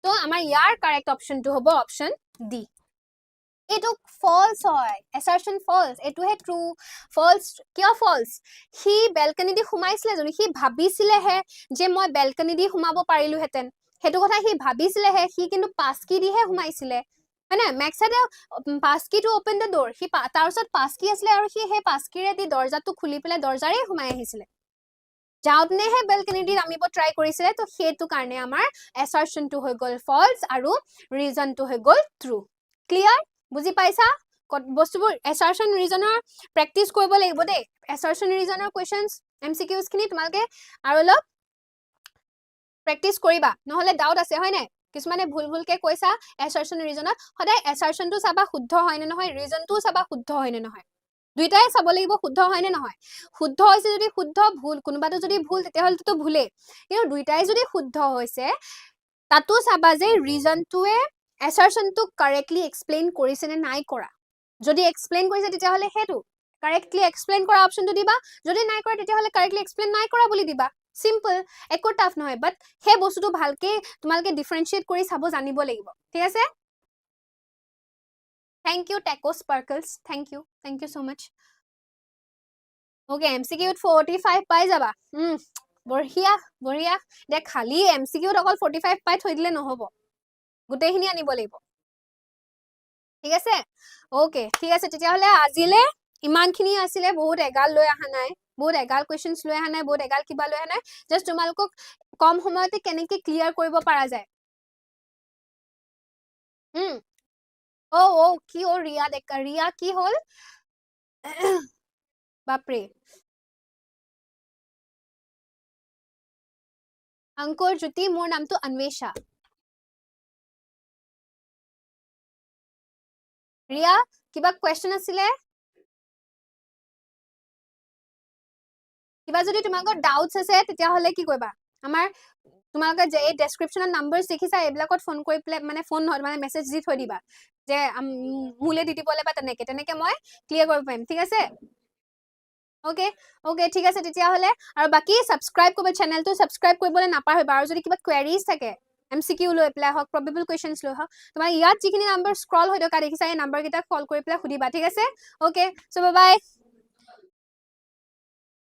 তো আমাৰ ইয়াৰ কাৰেক্ট অপশনটো হ'ব অপশন ডি। এইটো ফলছ হয়, assertion false, এইটোহে ট্ৰু। ফলছ কিয় ফলছ? সি বেলকনি দি সোমাইছিলে যদি, সি ভাবিছিলেহে যে মই বেলকনি দি সোমাব পাৰিলোহেঁতেন, সেইটো কথা সি ভাবিছিলেহে, সি কিন্তু পাছকি দিহে সোমাইছিলে হয় নাই? মেক্সে পাছকি টু অপেন দ্য ডোৰ, সি তাৰ ওচৰত পাছকি আছিলে আৰু সি সেই পাছকিৰে দি দৰ্জাটো খুলি পেলাই দৰ্জাৰে সোমাই আহিছিলে। যাওঁতেনেহে বেলকনি দি নামিব ট্ৰাই কৰিছিলে, তো সেইটো কাৰণে আমাৰ assertionটো হৈ গ'ল ফলছ আৰু ৰিজনটো হৈ গ'ল ট্ৰু। ক্লিয়াৰ? বুজি পাইছা? বস্তুবোৰ assertion reasoner প্ৰেক্টিচ কৰিব লাগিব দেই। assertion reasoner questions MCQs খিনি তোমালোকে আৰু অলপ প্ৰেক্টিচ কৰিবা, নহলে ডাউট আছে হয় নাই? কিছুমানে ভুলকে কৈছা assertion reasonত, সদায় assertionটো চাবা শুদ্ধ হয় নে নহয়, reasonটোও চাবা শুদ্ধ হয় নে নহয়। দুইটাই চাব লাগিব শুদ্ধ হয় নে নহয়। শুদ্ধ হৈছে যদি শুদ্ধ, ভুল কোনোবাটো যদি ভুল তেতিয়াহ'লেতো ভুলেই। কিন্তু দুইটাই যদি শুদ্ধ হৈছে তাতো চাবা যে reasonটোৱে assertionটো correctly explain কৰিছে নে নাই কৰা। যদি explain কৰিছে তেতিয়াহ'লে সেইটো correctly explain কৰা অপশনটো দিবা, যদি নাই কৰা তেতিয়াহ'লে correctly explain নাই কৰা বুলি দিবা। সিম্পল, একো টাফ নহয়, বাট সেই বস্তুটো ভালকে তোমালোকে ডিফাৰেন্সিয়েট কৰি চাব জানিব লাগিব। ঠিক আছে? Thank you Taco Sparkles, thank you so much. Okay, MCQত 45 পাই যাবা। বঢ়িয়া বঢ়িয়া। দে খালি MCQত অকল 45 পাই থৈ দিলে নহ'ব, গোটেইখিনি আনিব লাগিব। ঠিক আছে? ওকে, ঠিক আছে তেতিয়াহ'লে আজিলে ইমানখিনি আছিলে, বহুত এগাল লৈ অহা নাই, বহুত এগাল কুৱেশ্যনছ লৈ অহা নাই, বহুত এগাল কিবা লৈ অহা নাই, জাষ্ট তোমালোকক কম সময়তে কেনেকে ক্লিয়াৰ কৰিব পৰা যায়। কি হ'ল ৰিয়া ডেকা? ৰিয়া কি হ'ল? বাপৰে। অংকুৰ জ্যোতি, মোৰ নামটো অন্বেষা। ৰিয়া কিবা কুৱেশ্যন আছিলে? কিবা যদি তোমালোকৰ ডাউটছ আছে তেতিয়াহ'লে কি কৰিবা? আমাৰ তোমালোকে যে এই ডেছক্ৰিপশ্যনত নাম্বাৰছ দেখিছা, এইবিলাকত ফোন কৰি পেলাই মানে ফোন নহয় মানে মেছেজ দি থৈ দিবা যে মোলে দি দিবলৈ বা তেনেকে মই ক্লিয়াৰ কৰিব পাৰিম। ঠিক আছে? ওকে ঠিক আছে তেতিয়াহ'লে। আৰু বাকী ছাবস্ক্ৰাইব কৰিব, চেনেলটো ছাবস্ক্ৰাইব কৰিবলৈ নাপাহৰিবা। আৰু যদি কিবা কুৱেৰিজ থাকে MCQ লৈ পেলাই হওক, প্ৰবেবল কুৱেশ্যনছ লৈ হওক, তোমাৰ ইয়াত যিখিনি নাম্বাৰ স্ক্ৰল হৈ থকা দেখিছা এই নাম্বাৰকেইটাক কল কৰি পেলাই সুধিবা। ঠিক আছে? ওকে, চ' বাই বাই।